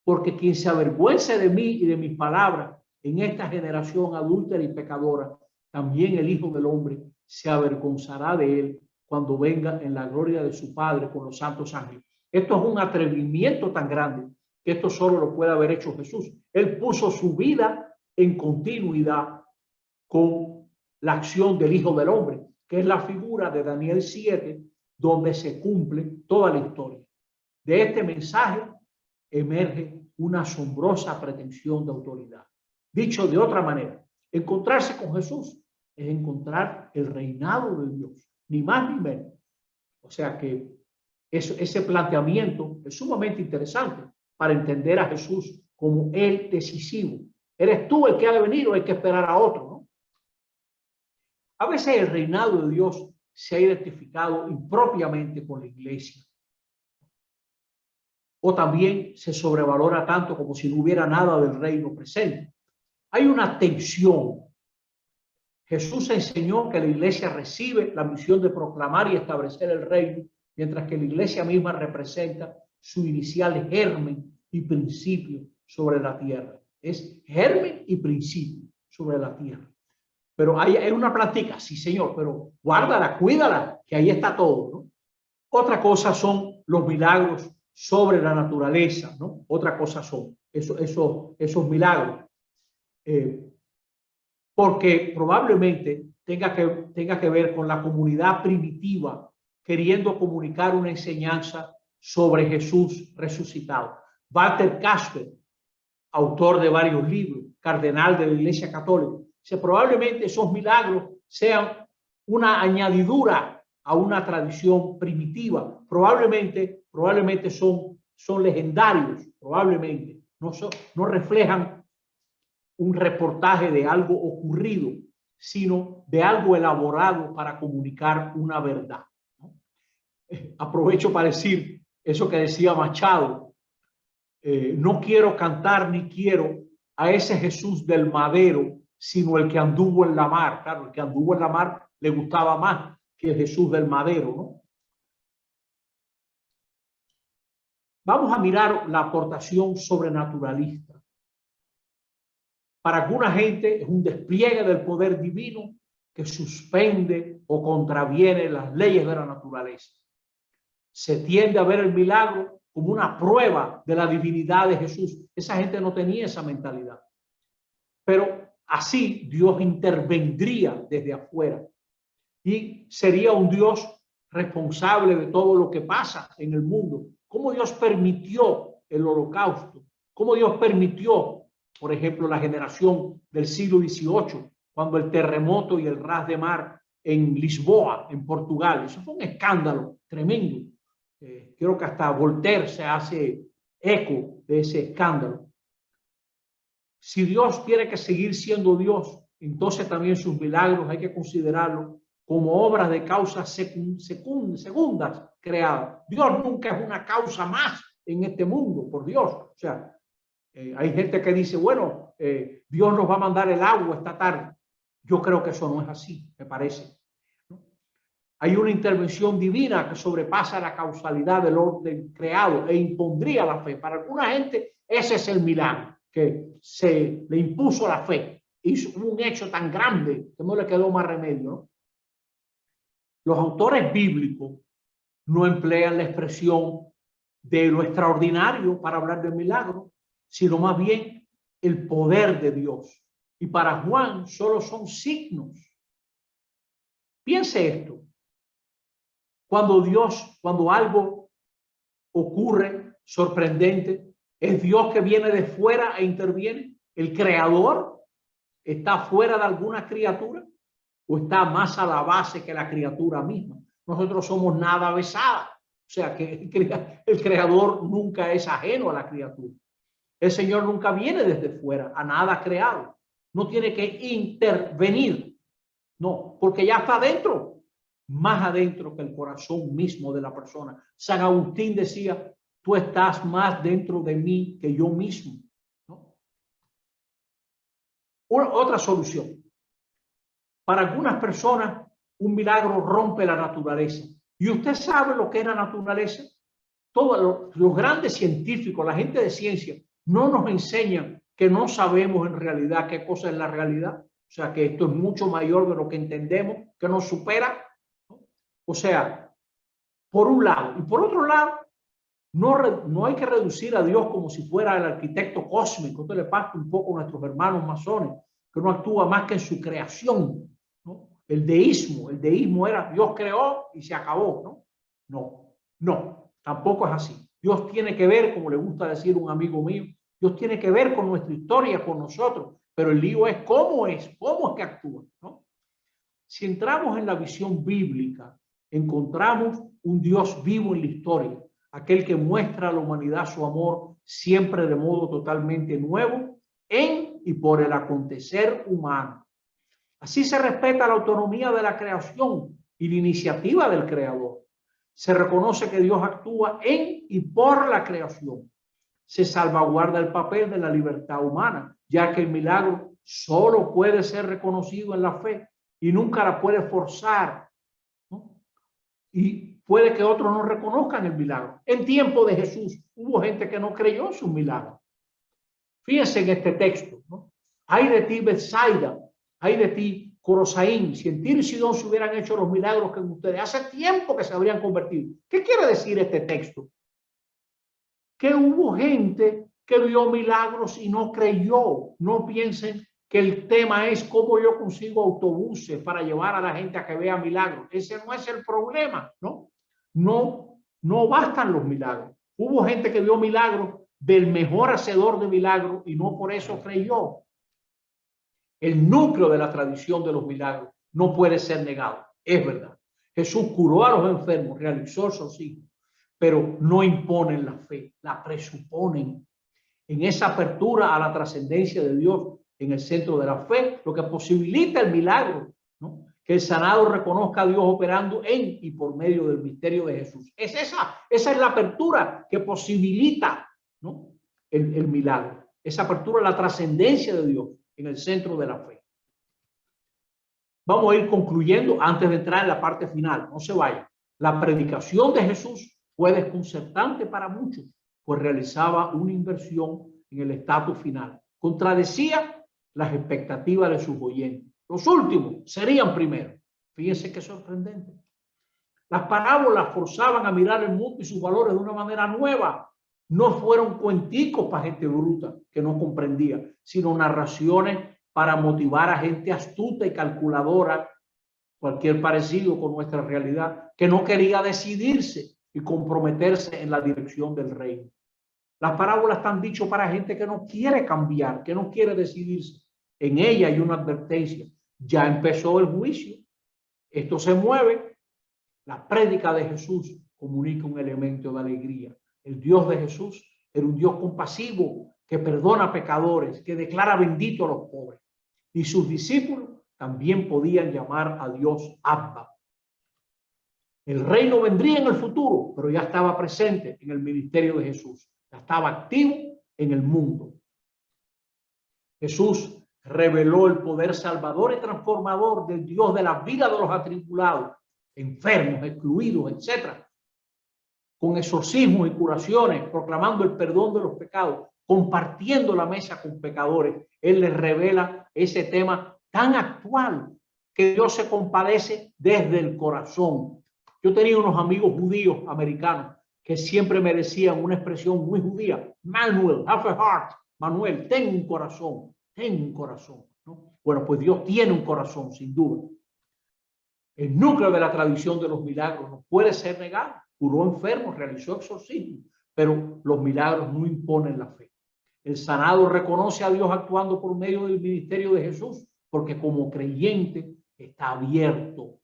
porque quien se avergüence de mí y de mis palabras en esta generación adúltera y pecadora, también el Hijo del Hombre se avergonzará de él cuando venga en la gloria de su Padre con los santos ángeles. Esto es un atrevimiento tan grande que esto solo lo puede haber hecho Jesús. Él puso su vida en continuidad con la acción del Hijo del Hombre, que es la figura de Daniel 7, donde se cumple toda la historia. De este mensaje emerge una asombrosa pretensión de autoridad. Dicho de otra manera, encontrarse con Jesús es encontrar el reinado de Dios, ni más ni menos. O sea que ese planteamiento es sumamente interesante para entender a Jesús como el decisivo. ¿Eres tú el que ha de venir o hay que esperar a otro, no? A veces el reinado de Dios se ha identificado impropiamente con la iglesia. O también se sobrevalora tanto como si no hubiera nada del reino presente. Hay una tensión. Jesús enseñó que la iglesia recibe la misión de proclamar y establecer el reino, mientras que la iglesia misma representa su inicial germen y principio sobre la tierra. Es germen y principio sobre la tierra. Pero hay una plática, sí señor, pero guárdala, cuídala, que ahí está todo, ¿no? Otra cosa son los milagros sobre la naturaleza, ¿no? Otra cosa son esos milagros. Porque probablemente tenga que ver con la comunidad primitiva queriendo comunicar una enseñanza sobre Jesús resucitado. Walter Casper, autor de varios libros, cardenal de la Iglesia Católica, dice probablemente esos milagros sean una añadidura a una tradición primitiva. Probablemente son legendarios, probablemente no reflejan un reportaje de algo ocurrido, sino de algo elaborado para comunicar una verdad. Aprovecho para decir eso que decía Machado. No quiero cantar ni quiero a ese Jesús del madero, sino el que anduvo en la mar. Claro, el que anduvo en la mar le gustaba más que el Jesús del madero, ¿no? Vamos a mirar la aportación sobrenaturalista. Para alguna gente es un despliegue del poder divino que suspende o contraviene las leyes de la naturaleza. Se tiende a ver el milagro como una prueba de la divinidad de Jesús. Esa gente no tenía esa mentalidad. Pero así Dios intervendría desde afuera y sería un Dios responsable de todo lo que pasa en el mundo. ¿Cómo Dios permitió el holocausto? ¿Cómo Dios permitió, por ejemplo, la generación del siglo XVIII, cuando el terremoto y el ras de mar en Lisboa, en Portugal? Eso fue un escándalo tremendo. Creo que hasta Voltaire se hace eco de ese escándalo. Si Dios tiene que seguir siendo Dios, entonces también sus milagros hay que considerarlos como obras de causas segundas creadas. Dios nunca es una causa más en este mundo, por Dios. O sea, hay gente que dice, bueno, Dios nos va a mandar el agua esta tarde. Yo creo que eso no es así, me parece. Hay una intervención divina que sobrepasa la causalidad del orden creado e impondría la fe. Para alguna gente ese es el milagro, que se le impuso la fe. Hizo un hecho tan grande que no le quedó más remedio, ¿no? Los autores bíblicos no emplean la expresión de lo extraordinario para hablar del milagro, sino más bien el poder de Dios. Y para Juan solo son signos. Piense esto. Cuando algo ocurre sorprendente, ¿Es Dios que viene de fuera e interviene? ¿El creador está fuera de alguna criatura o está más a la base que la criatura misma? Nosotros somos nada besada. O sea que el creador nunca es ajeno a la criatura. El Señor nunca viene desde fuera a nada creado. No tiene que intervenir. No, porque ya está adentro, más adentro que el corazón mismo de la persona. San Agustín decía, tú estás más dentro de mí que yo mismo, ¿no? Otra solución. Para algunas personas, un milagro rompe la naturaleza. ¿Y usted sabe lo que es la naturaleza? Todos los grandes científicos, la gente de ciencia, no nos enseñan que no sabemos en realidad qué cosa es la realidad. O sea, que esto es mucho mayor de lo que entendemos, que nos supera. O sea, por un lado. Y por otro lado, no hay que reducir a Dios como si fuera el arquitecto cósmico. Esto le pasa un poco a nuestros hermanos masones, que no actúa más que en su creación, ¿no? El deísmo era Dios creó y se acabó, ¿no? No, tampoco es así. Dios tiene que ver, como le gusta decir un amigo mío, Dios tiene que ver con nuestra historia, con nosotros, pero el lío es cómo es que actúa, ¿no? Si entramos en la visión bíblica, encontramos un Dios vivo en la historia, aquel que muestra a la humanidad su amor siempre de modo totalmente nuevo en y por el acontecer humano. Así se respeta la autonomía de la creación y la iniciativa del creador. Se reconoce que Dios actúa en y por la creación. Se salvaguarda el papel de la libertad humana, ya que el milagro solo puede ser reconocido en la fe y nunca la puede forzar, ¿no? Y puede que otros no reconozcan el milagro. En tiempo de Jesús hubo gente que no creyó en su milagro. Fíjense en este texto, ¿no? Ay de ti, Betsaida, ay de ti, Corosaín, si en Tiro y Sidón se hubieran hecho los milagros que en ustedes, hace tiempo que se habrían convertido. ¿Qué quiere decir este texto? Que hubo gente que vio milagros y no creyó. No piensen que el tema es cómo yo consigo autobuses para llevar a la gente a que vea milagros. Ese no es el problema, ¿no? No bastan los milagros. Hubo gente que vio milagros del mejor hacedor de milagros y no por eso creyó. El núcleo de la tradición de los milagros no puede ser negado. Es verdad. Jesús curó a los enfermos, realizó exorcismo, pero no imponen la fe, la presuponen. En esa apertura a la trascendencia de Dios en el centro de la fe, lo que posibilita el milagro, ¿no? Que el sanado reconozca a Dios operando en y por medio del misterio de Jesús. Esa es la apertura que posibilita, ¿no? el milagro. Esa apertura a la trascendencia de Dios en el centro de la fe. Vamos a ir concluyendo antes de entrar en la parte final. No se vaya. La predicación de Jesús fue desconcertante para muchos, pues realizaba una inversión en el estatus final. Contradecía las expectativas de sus oyentes. Los últimos serían primero. Fíjense qué sorprendente. Las parábolas forzaban a mirar el mundo y sus valores de una manera nueva. No fueron cuenticos para gente bruta que no comprendía, sino narraciones para motivar a gente astuta y calculadora, cualquier parecido con nuestra realidad, que no quería decidirse y comprometerse en la dirección del reino. Las parábolas están dichas para gente que no quiere cambiar, que no quiere decidirse. En ella hay una advertencia. Ya empezó el juicio. Esto se mueve. La prédica de Jesús comunica un elemento de alegría. El Dios de Jesús era un Dios compasivo que perdona pecadores, que declara bendito a los pobres. Y sus discípulos también podían llamar a Dios Abba. El reino vendría en el futuro, pero ya estaba presente en el ministerio de Jesús. Ya estaba activo en el mundo. Jesús reveló el poder salvador y transformador del Dios de la vida de los atribulados, enfermos, excluidos, etc. Con exorcismos y curaciones, proclamando el perdón de los pecados, compartiendo la mesa con pecadores. Él les revela ese tema tan actual que Dios se compadece desde el corazón. Yo tenía unos amigos judíos americanos que siempre me decían una expresión muy judía: Manuel, have a heart. Manuel, ten un corazón, ¿no? Bueno, pues Dios tiene un corazón, sin duda. El núcleo de la tradición de los milagros no puede ser negado. Curó enfermos, realizó exorcismos, pero los milagros no imponen la fe. El sanado reconoce a Dios actuando por medio del ministerio de Jesús, porque como creyente está abierto.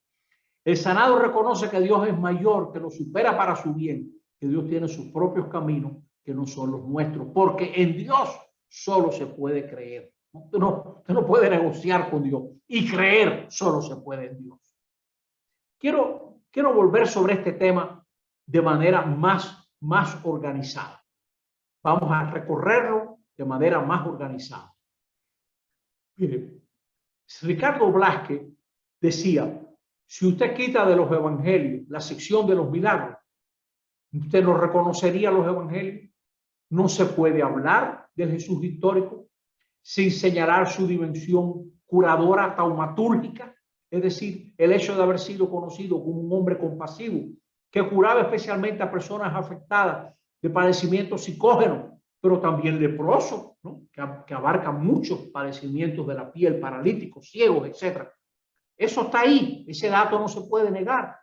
El sanado reconoce que Dios es mayor, que lo supera para su bien, que Dios tiene sus propios caminos, que no son los nuestros, porque en Dios solo se puede creer. Usted no puede negociar con Dios, y creer solo se puede en Dios. Quiero volver sobre este tema de manera más organizada. Vamos a recorrerlo de manera más organizada. Mire, Ricardo Blasquez decía, si usted quita de los evangelios la sección de los milagros, ¿usted no reconocería los evangelios? No se puede hablar del Jesús histórico sin señalar su dimensión curadora, taumatúrgica, es decir, el hecho de haber sido conocido como un hombre compasivo que curaba especialmente a personas afectadas de padecimientos psicógenos, pero también leprosos, ¿no? que abarcan muchos padecimientos de la piel, paralíticos, ciegos, etc. Eso está ahí, ese dato no se puede negar.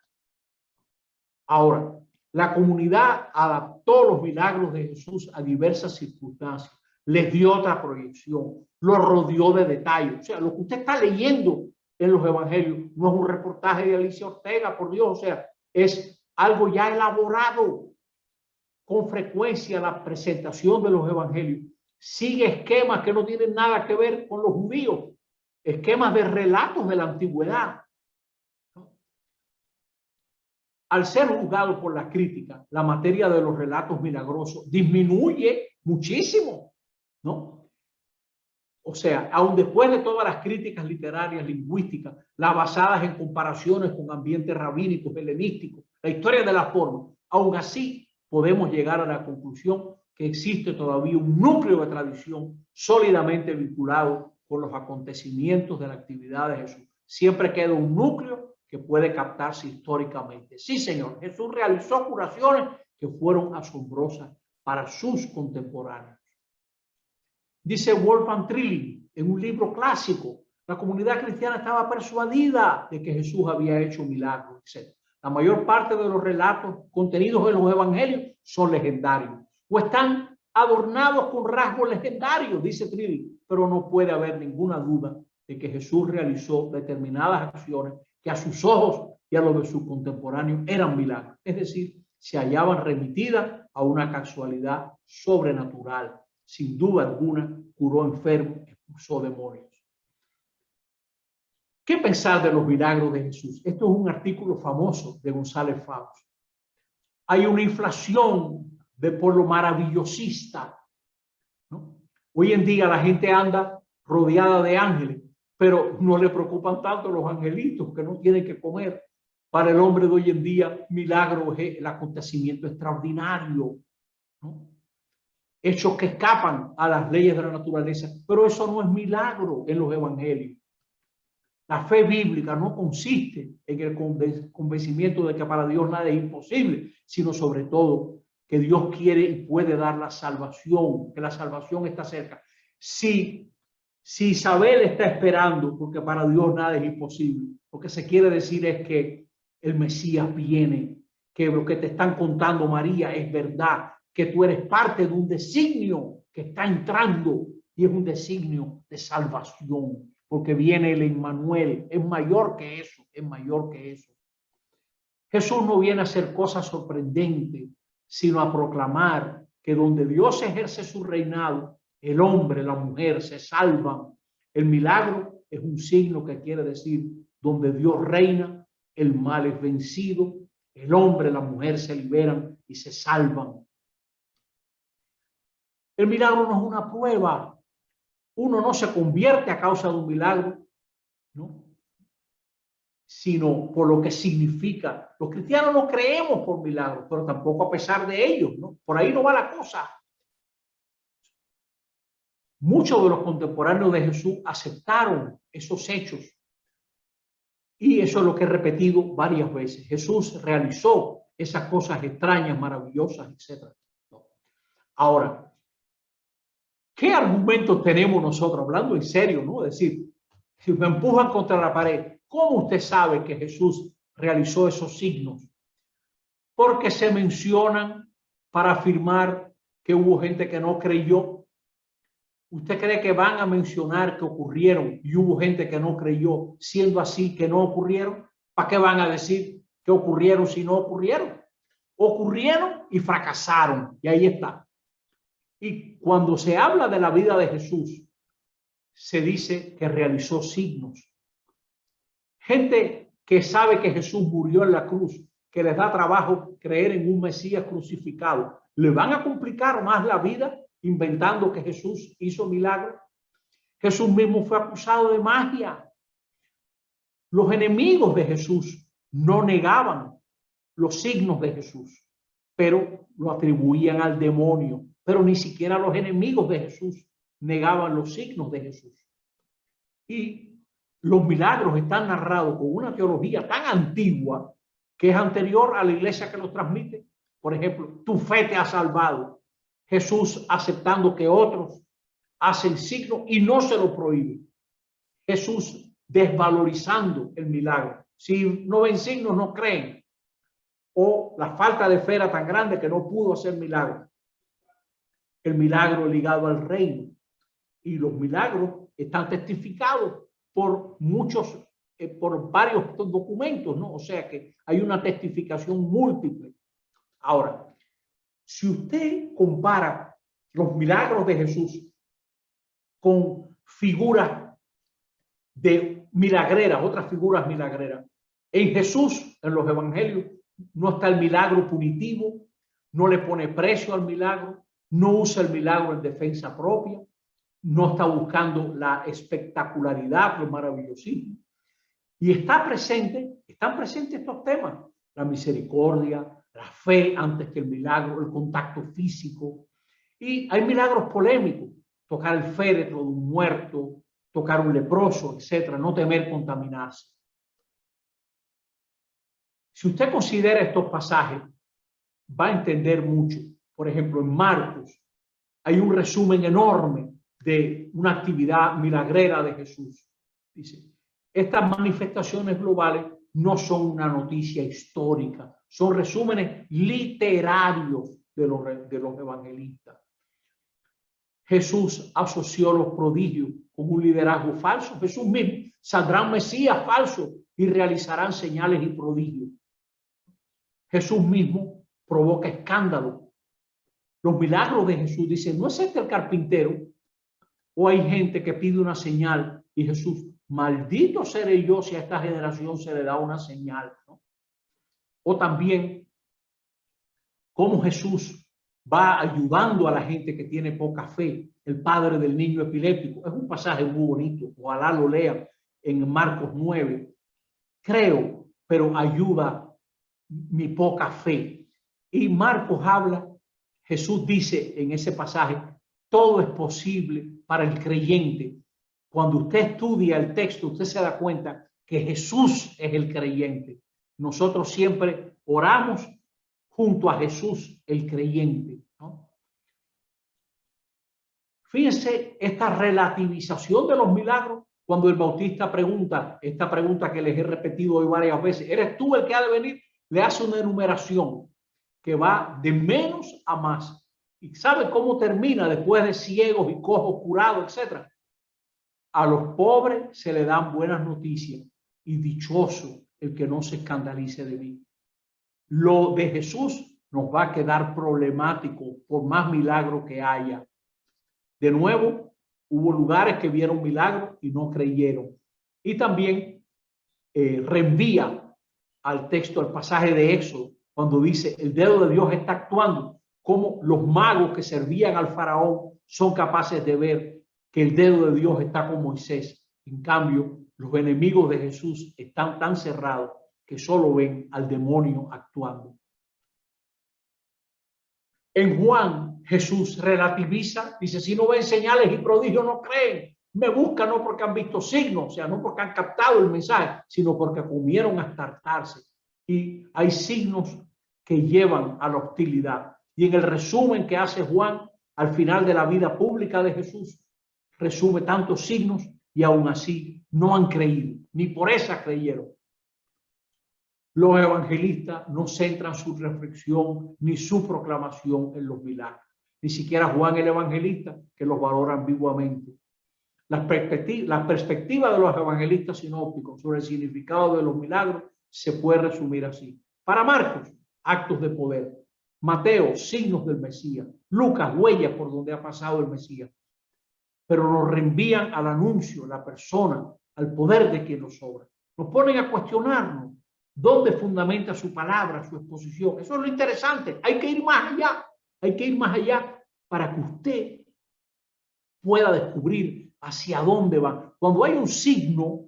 Ahora, la comunidad adaptó los milagros de Jesús a diversas circunstancias, les dio otra proyección, lo rodeó de detalles. O sea, lo que usted está leyendo en los evangelios no es un reportaje de Alicia Ortega, por Dios, o sea, es algo ya elaborado. Con frecuencia la presentación de los evangelios sigue esquemas que no tienen nada que ver con los judíos, esquemas de relatos de la antigüedad. Al ser juzgado por la crítica, la materia de los relatos milagrosos disminuye muchísimo, ¿no? O sea, aun después de todas las críticas literarias, lingüísticas, las basadas en comparaciones con ambientes rabínicos, helenísticos, la historia de la forma, aun así podemos llegar a la conclusión que existe todavía un núcleo de tradición sólidamente vinculado con los acontecimientos de la actividad de Jesús. Siempre queda un núcleo que puede captarse históricamente. Sí, señor, Jesús realizó curaciones que fueron asombrosas para sus contemporáneos. Dice Wolfgang Trilling en un libro clásico, la comunidad cristiana estaba persuadida de que Jesús había hecho milagros, etc. La mayor parte de los relatos contenidos en los evangelios son legendarios o están adornados con rasgos legendarios, dice Trilling, pero no puede haber ninguna duda de que Jesús realizó determinadas acciones que a sus ojos y a los de sus contemporáneos eran milagros, es decir, se hallaban remitidas a una casualidad sobrenatural. Sin duda alguna, curó enfermos, expulsó demonios. ¿Qué pensar de los milagros de Jesús? Esto es un artículo famoso de González Faust. Hay una inflación por lo maravillosista, ¿no? Hoy en día la gente anda rodeada de ángeles, pero no le preocupan tanto los angelitos que no tienen que comer. Para el hombre de hoy en día, milagro es el acontecimiento extraordinario, ¿no? Hechos que escapan a las leyes de la naturaleza, pero eso no es milagro en los evangelios. La fe bíblica no consiste en el convencimiento de que para Dios nada es imposible, sino sobre todo que Dios quiere y puede dar la salvación, que la salvación está cerca. Si Isabel está esperando, porque para Dios nada es imposible, lo que se quiere decir es que el Mesías viene, que lo que te están contando, María, es verdad, que tú eres parte de un designio que está entrando y es un designio de salvación, porque viene el Emmanuel, es mayor que eso, es mayor que eso. Jesús no viene a hacer cosas sorprendentes, sino a proclamar que donde Dios ejerce su reinado, el hombre, la mujer se salvan. El milagro es un signo que quiere decir donde Dios reina, el mal es vencido, el hombre, la mujer se liberan y se salvan. El milagro no es una prueba. Uno no se convierte a causa de un milagro, ¿no? Sino por lo que significa. Los cristianos no creemos por milagros, pero tampoco a pesar de ellos, ¿no? Por ahí no va la cosa. Muchos de los contemporáneos de Jesús aceptaron esos hechos. Y eso es lo que he repetido varias veces. Jesús realizó esas cosas extrañas, maravillosas, etc. Ahora, ¿qué argumentos tenemos nosotros? Hablando en serio, ¿no? Es decir, si me empujan contra la pared, ¿cómo usted sabe que Jesús realizó esos signos? Porque se mencionan para afirmar que hubo gente que no creyó? ¿Usted cree que van a mencionar que ocurrieron y hubo gente que no creyó, siendo así que no ocurrieron? ¿Para qué van a decir que ocurrieron si no ocurrieron? Ocurrieron y fracasaron, y ahí está. Y cuando se habla de la vida de Jesús, se dice que realizó signos. Gente que sabe que Jesús murió en la cruz, que les da trabajo creer en un Mesías crucificado, ¿le van a complicar más la vida inventando que Jesús hizo milagros? Jesús mismo fue acusado de magia. Los enemigos de Jesús no negaban los signos de Jesús, pero lo atribuían al demonio. Pero ni siquiera los enemigos de Jesús negaban los signos de Jesús. Y los milagros están narrados con una teología tan antigua que es anterior a la iglesia que los transmite. Por ejemplo, tu fe te ha salvado. Jesús aceptando que otros hacen signos y no se lo prohíbe. Jesús desvalorizando el milagro. Si no ven signos, no creen. O la falta de fe era tan grande que no pudo hacer milagros. El milagro ligado al reino. Y los milagros están testificados por muchos, por varios documentos, ¿no? O sea que hay una testificación múltiple. Ahora, si usted compara los milagros de Jesús con figuras de milagreras, otras figuras milagreras, en Jesús, en los evangelios, no está el milagro punitivo, no le pone precio al milagro, no usa el milagro en defensa propia, no está buscando la espectacularidad, lo maravillosismo. Y están presentes estos temas, la misericordia, la fe antes que el milagro, el contacto físico. Y hay milagros polémicos, tocar el féretro de un muerto, tocar un leproso, etcétera, no temer contaminarse. Si usted considera estos pasajes, va a entender mucho. Por ejemplo, en Marcos hay un resumen enorme de una actividad milagrera de Jesús. Dice, estas manifestaciones globales no son una noticia histórica, son resúmenes literarios de los evangelistas. Jesús asoció los prodigios con un liderazgo falso. Jesús mismo saldrá un Mesías falso y realizarán señales y prodigios. Jesús mismo provoca escándalo. Los milagros de Jesús dicen, ¿no es este el carpintero? O hay gente que pide una señal y Jesús, maldito seré yo si a esta generación se le da una señal, ¿no? O también cómo Jesús va ayudando a la gente que tiene poca fe, el padre del niño epiléptico. Es un pasaje muy bonito, ojalá lo lean en Marcos 9. Creo, pero ayuda mi poca fe. Y Marcos habla, Jesús dice en ese pasaje, todo es posible para el creyente. Cuando usted estudia el texto, usted se da cuenta que Jesús es el creyente. Nosotros siempre oramos junto a Jesús, el creyente, ¿no? Fíjense esta relativización de los milagros cuando el Bautista pregunta, esta pregunta que les he repetido hoy varias veces, ¿eres tú el que ha de venir? Le hace una enumeración que va de menos a más. ¿Y sabe cómo termina después de ciegos y cojos curados, etcétera? A los pobres se le dan buenas noticias y dichoso el que no se escandalice de mí. Lo de Jesús nos va a quedar problemático por más milagro que haya. De nuevo, hubo lugares que vieron milagros y no creyeron. Y también reenvía al texto, al pasaje de Éxodo, cuando dice, el dedo de Dios está actuando, como los magos que servían al faraón son capaces de ver que el dedo de Dios está con Moisés. En cambio, los enemigos de Jesús están tan cerrados que solo ven al demonio actuando. En Juan, Jesús relativiza, dice, si no ven señales y prodigios no creen. Me buscan no porque han visto signos, o sea, no porque han captado el mensaje, sino porque comieron hasta hartarse. Y hay signos que llevan a la hostilidad. Y en el resumen que hace Juan al final de la vida pública de Jesús, resume tantos signos y aún así no han creído, ni por esa creyeron. Los evangelistas no centran su reflexión ni su proclamación en los milagros. Ni siquiera Juan el evangelista, que los valora ambiguamente. La perspectiva de los evangelistas sinópticos sobre el significado de los milagros se puede resumir así. Para Marcos, actos de poder. Mateo, signos del Mesías. Lucas, huellas por donde ha pasado el Mesías. Pero nos reenvían al anuncio, la persona, al poder de quien nos sobra. Nos ponen a cuestionarnos dónde fundamenta su palabra, su exposición. Eso es lo interesante. Hay que ir más allá. Hay que ir más allá para que usted pueda descubrir hacia dónde va. Cuando hay un signo,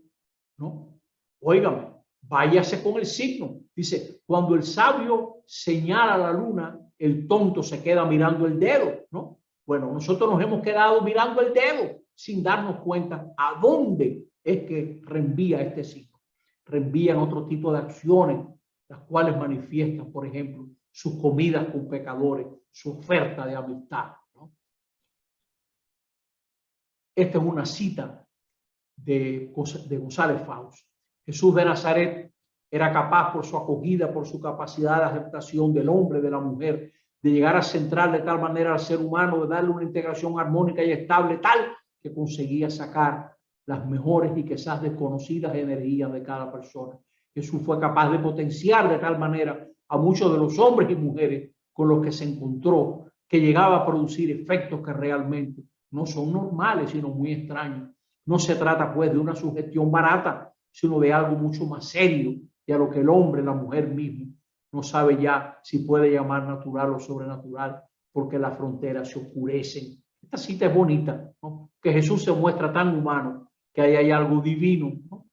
¿no? Óigame, váyase con el signo. Dice, cuando el sabio señala la luna, el tonto se queda mirando el dedo, ¿no? Bueno, nosotros nos hemos quedado mirando el dedo sin darnos cuenta a dónde es que reenvía este signo. Reenvían otro tipo de acciones, las cuales manifiestan, por ejemplo, sus comidas con pecadores, su oferta de amistad, ¿no? Esta es una cita de González Faust. Jesús de Nazaret era capaz, por su acogida, por su capacidad de aceptación del hombre, de la mujer, de llegar a centrar de tal manera al ser humano, de darle una integración armónica y estable, tal que conseguía sacar las mejores y quizás desconocidas energías de cada persona. Jesús fue capaz de potenciar de tal manera a muchos de los hombres y mujeres con los que se encontró, que llegaba a producir efectos que realmente no son normales, sino muy extraños. No se trata pues de una sugestión barata, sino de algo mucho más serio, y a lo que el hombre, la mujer mismo, no sabe ya si puede llamar natural o sobrenatural, porque las fronteras se oscurecen. Esta cita es bonita, ¿no? Que Jesús se muestra tan humano, que ahí hay algo divino, ¿no?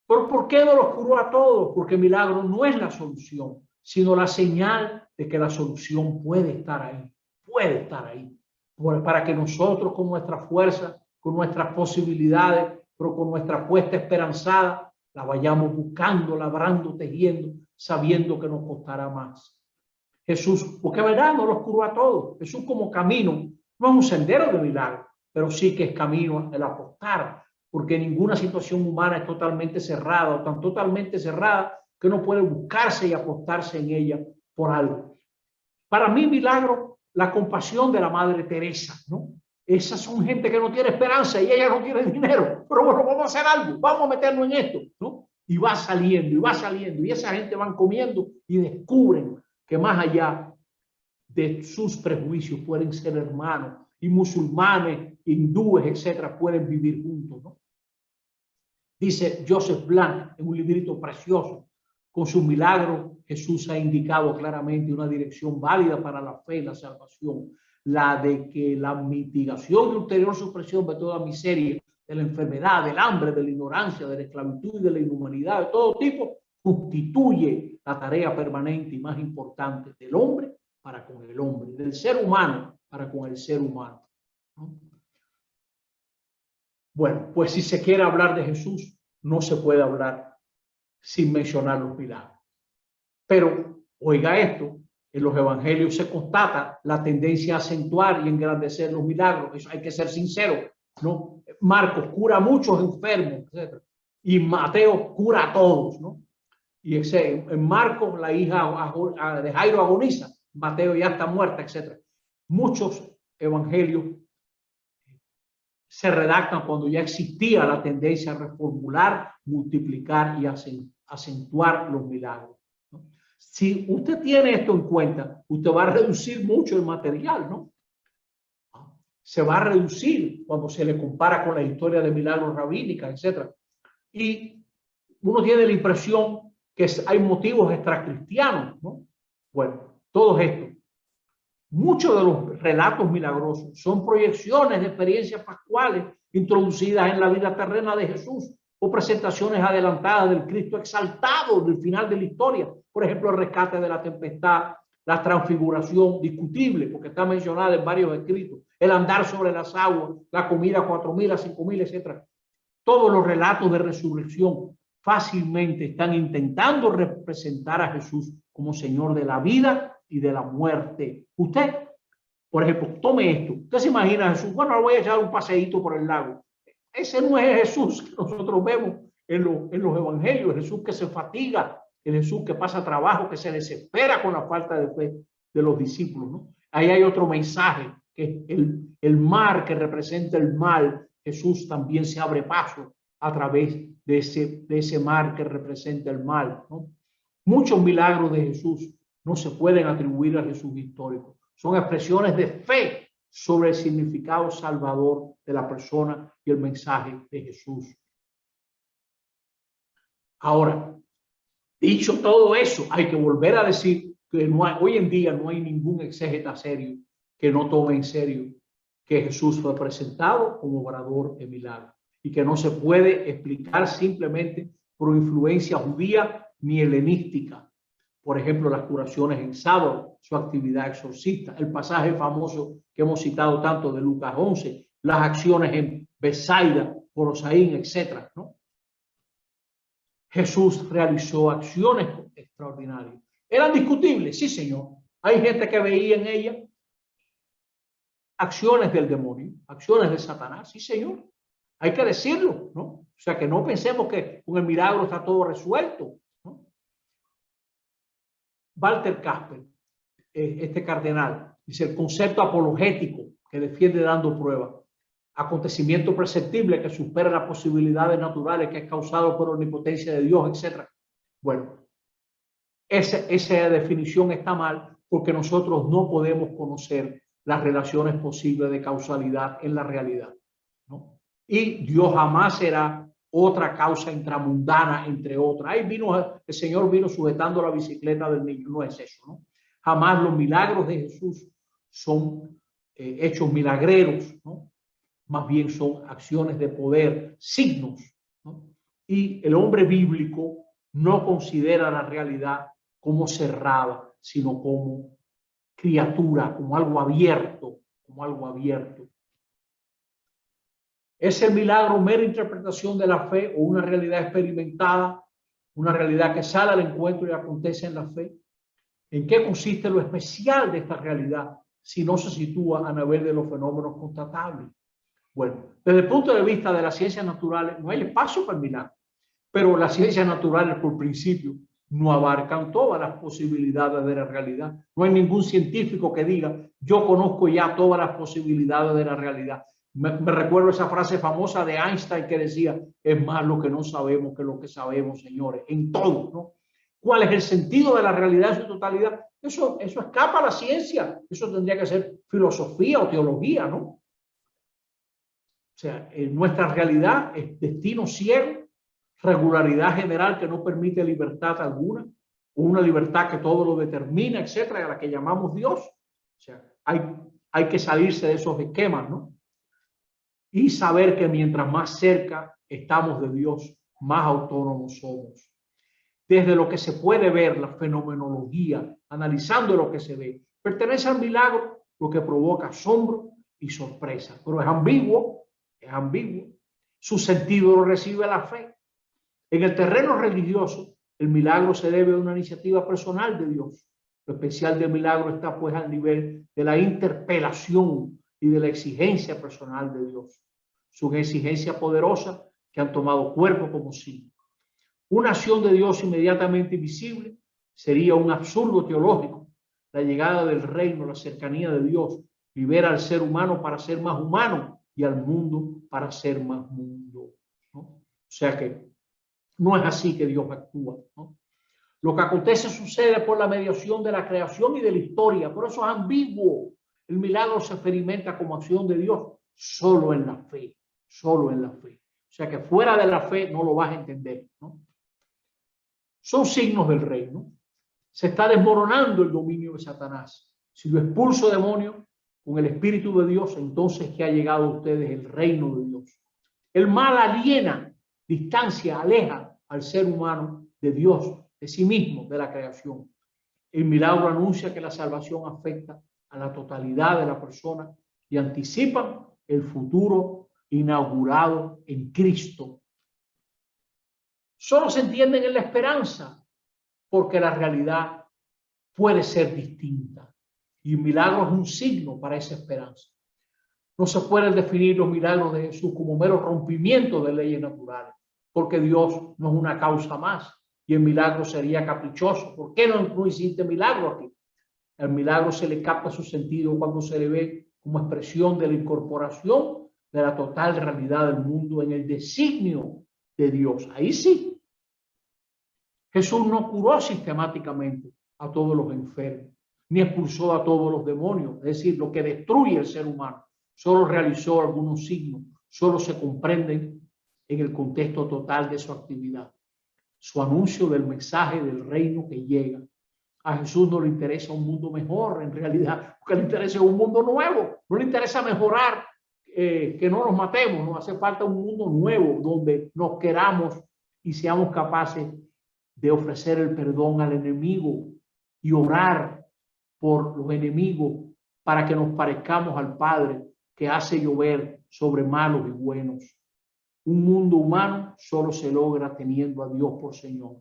¿Pero por qué no los curó a todos? Porque el milagro no es la solución, sino la señal de que la solución puede estar ahí, para que nosotros con nuestra fuerza, con nuestras posibilidades, pero con nuestra apuesta esperanzada, la vayamos buscando, labrando, tejiendo, sabiendo que nos costará más. Jesús, porque verdad no los curó a todos. Jesús como camino, no es un sendero de milagro, pero sí que es camino el apostar, porque ninguna situación humana es totalmente cerrada o tan totalmente cerrada que no puede buscarse y apostarse en ella por algo. Para mí, milagro, la compasión de la Madre Teresa, ¿no? Esas son gente que no tiene esperanza y ella no tiene dinero, pero bueno, vamos a hacer algo, vamos a meternos en esto, ¿no? Y va saliendo, y esa gente van comiendo y descubren que más allá de sus prejuicios pueden ser hermanos, y musulmanes, hindúes, etcétera, pueden vivir juntos, ¿no? Dice Joseph Blanc en un librito precioso, con sus milagros Jesús ha indicado claramente una dirección válida para la fe y la salvación, la de que la mitigación de ulterior supresión de toda miseria, de la enfermedad, del hambre, de la ignorancia, de la esclavitud y de la inhumanidad de todo tipo, constituye la tarea permanente y más importante del hombre para con el hombre, del ser humano para con el ser humano, ¿no? Bueno, pues si se quiere hablar de Jesús, no se puede hablar sin mencionar los milagros. Pero, oiga esto, en los evangelios se constata la tendencia a acentuar y engrandecer los milagros. Eso hay que ser sincero, ¿no? Marcos cura a muchos enfermos, etc. Y Mateo cura a todos, ¿no? Y en Marcos la hija de Jairo agoniza, Mateo ya está muerta, etc. Muchos evangelios se redactan cuando ya existía la tendencia a reformular, multiplicar y acentuar los milagros, ¿no? Si usted tiene esto en cuenta, usted va a reducir mucho el material, ¿no? Se va a reducir cuando se le compara con la historia de milagros rabínicas, etc. Y uno tiene la impresión que hay motivos extracristianos, ¿no? Bueno, todo esto. Muchos de los relatos milagrosos son proyecciones de experiencias pascuales introducidas en la vida terrena de Jesús o presentaciones adelantadas del Cristo exaltado del final de la historia. Por ejemplo, el rescate de la tempestad, la transfiguración discutible, porque está mencionada en varios escritos, el andar sobre las aguas, la comida a 4.000, a 5.000, etc. Todos los relatos de resurrección fácilmente están intentando representar a Jesús como Señor de la vida y de la muerte. Usted, por ejemplo, tome esto. Usted se imagina a Jesús, bueno, voy a echar un paseíto por el lago. Ese no es Jesús que nosotros vemos en los evangelios, el Jesús que se fatiga, el Jesús que pasa trabajo, que se desespera con la falta de fe de los discípulos, ¿no? Ahí hay otro mensaje, que el mar que representa el mal. Jesús también se abre paso a través de ese mar que representa el mal, ¿no? Muchos milagros de Jesús no se pueden atribuir a Jesús histórico. Son expresiones de fe sobre el significado salvador de la persona y el mensaje de Jesús. Ahora, dicho todo eso, hay que volver a decir que hoy en día no hay ningún exégeta serio que no tome en serio que Jesús fue presentado como obrador de milagros y que no se puede explicar simplemente por influencia judía ni helenística. Por ejemplo, las curaciones en sábado, su actividad exorcista, el pasaje famoso que hemos citado tanto de Lucas 11, las acciones en Betsaida, Corosaín, etcétera, ¿no? Jesús realizó acciones extraordinarias. ¿Eran discutibles? Sí, Señor. Hay gente que veía en ella acciones del demonio, acciones de Satanás. Sí, Señor. Hay que decirlo, ¿no? O sea, que no pensemos que con el milagro está todo resuelto, ¿no? Walter Casper, este cardenal, dice: el concepto apologético que defiende dando prueba, acontecimiento perceptible que supera las posibilidades naturales, que es causado por la omnipotencia de Dios, etc. Bueno, esa definición está mal, porque nosotros no podemos conocer las relaciones posibles de causalidad en la realidad, ¿no? Y Dios jamás será otra causa intramundana, entre otras. Ahí vino, el Señor vino sujetando la bicicleta del niño. No es eso, ¿no? Jamás los milagros de Jesús son hechos milagreros, ¿no? Más bien son acciones de poder, signos, ¿no? Y el hombre bíblico no considera la realidad como cerrada, sino como criatura, como algo abierto, como algo abierto. ¿Es el milagro mera interpretación de la fe o una realidad experimentada, una realidad que sale al encuentro y acontece en la fe? ¿En qué consiste lo especial de esta realidad si no se sitúa a nivel de los fenómenos constatables? Bueno, desde el punto de vista de las ciencias naturales no hay espacio para el milagro, pero las ciencias naturales por principio no abarcan todas las posibilidades de la realidad. No hay ningún científico que diga: yo conozco ya todas las posibilidades de la realidad. Me recuerdo esa frase famosa de Einstein que decía: es más lo que no sabemos que lo que sabemos, señores, en todo, ¿no? ¿Cuál es el sentido de la realidad en su totalidad? Eso escapa a la ciencia. Eso tendría que ser filosofía o teología, ¿no? O sea, nuestra realidad es destino ciego, regularidad general que no permite libertad alguna, o una libertad que todo lo determina, etcétera, a la que llamamos Dios. O sea, hay que salirse de esos esquemas, ¿no? Y saber que mientras más cerca estamos de Dios, más autónomos somos. Desde lo que se puede ver, la fenomenología, analizando lo que se ve, pertenece al milagro, lo que provoca asombro y sorpresa. Pero es ambiguo, es ambiguo. Su sentido lo recibe la fe. En el terreno religioso, el milagro se debe a una iniciativa personal de Dios. Lo especial del milagro está pues al nivel de la interpelación y de la exigencia personal de Dios. Su exigencia poderosa que han tomado cuerpo como signo. Una acción de Dios inmediatamente visible sería un absurdo teológico. La llegada del reino, la cercanía de Dios, libera al ser humano para ser más humano y al mundo para ser más mundo, ¿no? O sea que no es así que Dios actúa, ¿no? Lo que acontece sucede por la mediación de la creación y de la historia. Por eso es ambiguo. El milagro se experimenta como acción de Dios solo en la fe, solo en la fe. O sea que fuera de la fe no lo vas a entender, ¿no? Son signos del reino. Se está desmoronando el dominio de Satanás. Si lo expulso demonio con el Espíritu de Dios, entonces que ha llegado a ustedes el reino de Dios. El mal aliena, distancia, aleja al ser humano de Dios, de sí mismo, de la creación. El milagro anuncia que la salvación afecta a la totalidad de la persona y anticipa el futuro inaugurado en Cristo. Solo se entienden en la esperanza, porque la realidad puede ser distinta. Y el milagro es un signo para esa esperanza. No se pueden definir los milagros de Jesús como mero rompimiento de leyes naturales, porque Dios no es una causa más y el milagro sería caprichoso. ¿Por qué no hiciste milagro aquí? El milagro se le capta su sentido cuando se le ve como expresión de la incorporación de la total realidad del mundo en el designio de Dios. Ahí sí. Jesús no curó sistemáticamente a todos los enfermos, ni expulsó a todos los demonios, es decir, lo que destruye el ser humano. Solo realizó algunos signos, solo se comprenden en el contexto total de su actividad. Su anuncio del mensaje del reino que llega. A Jesús no le interesa un mundo mejor, en realidad, lo que le interesa es un mundo nuevo. No le interesa mejorar, que no nos matemos. Nos hace falta un mundo nuevo donde nos queramos y seamos capaces de ofrecer el perdón al enemigo y orar por los enemigos para que nos parezcamos al Padre que hace llover sobre malos y buenos. Un mundo humano solo se logra teniendo a Dios por Señor.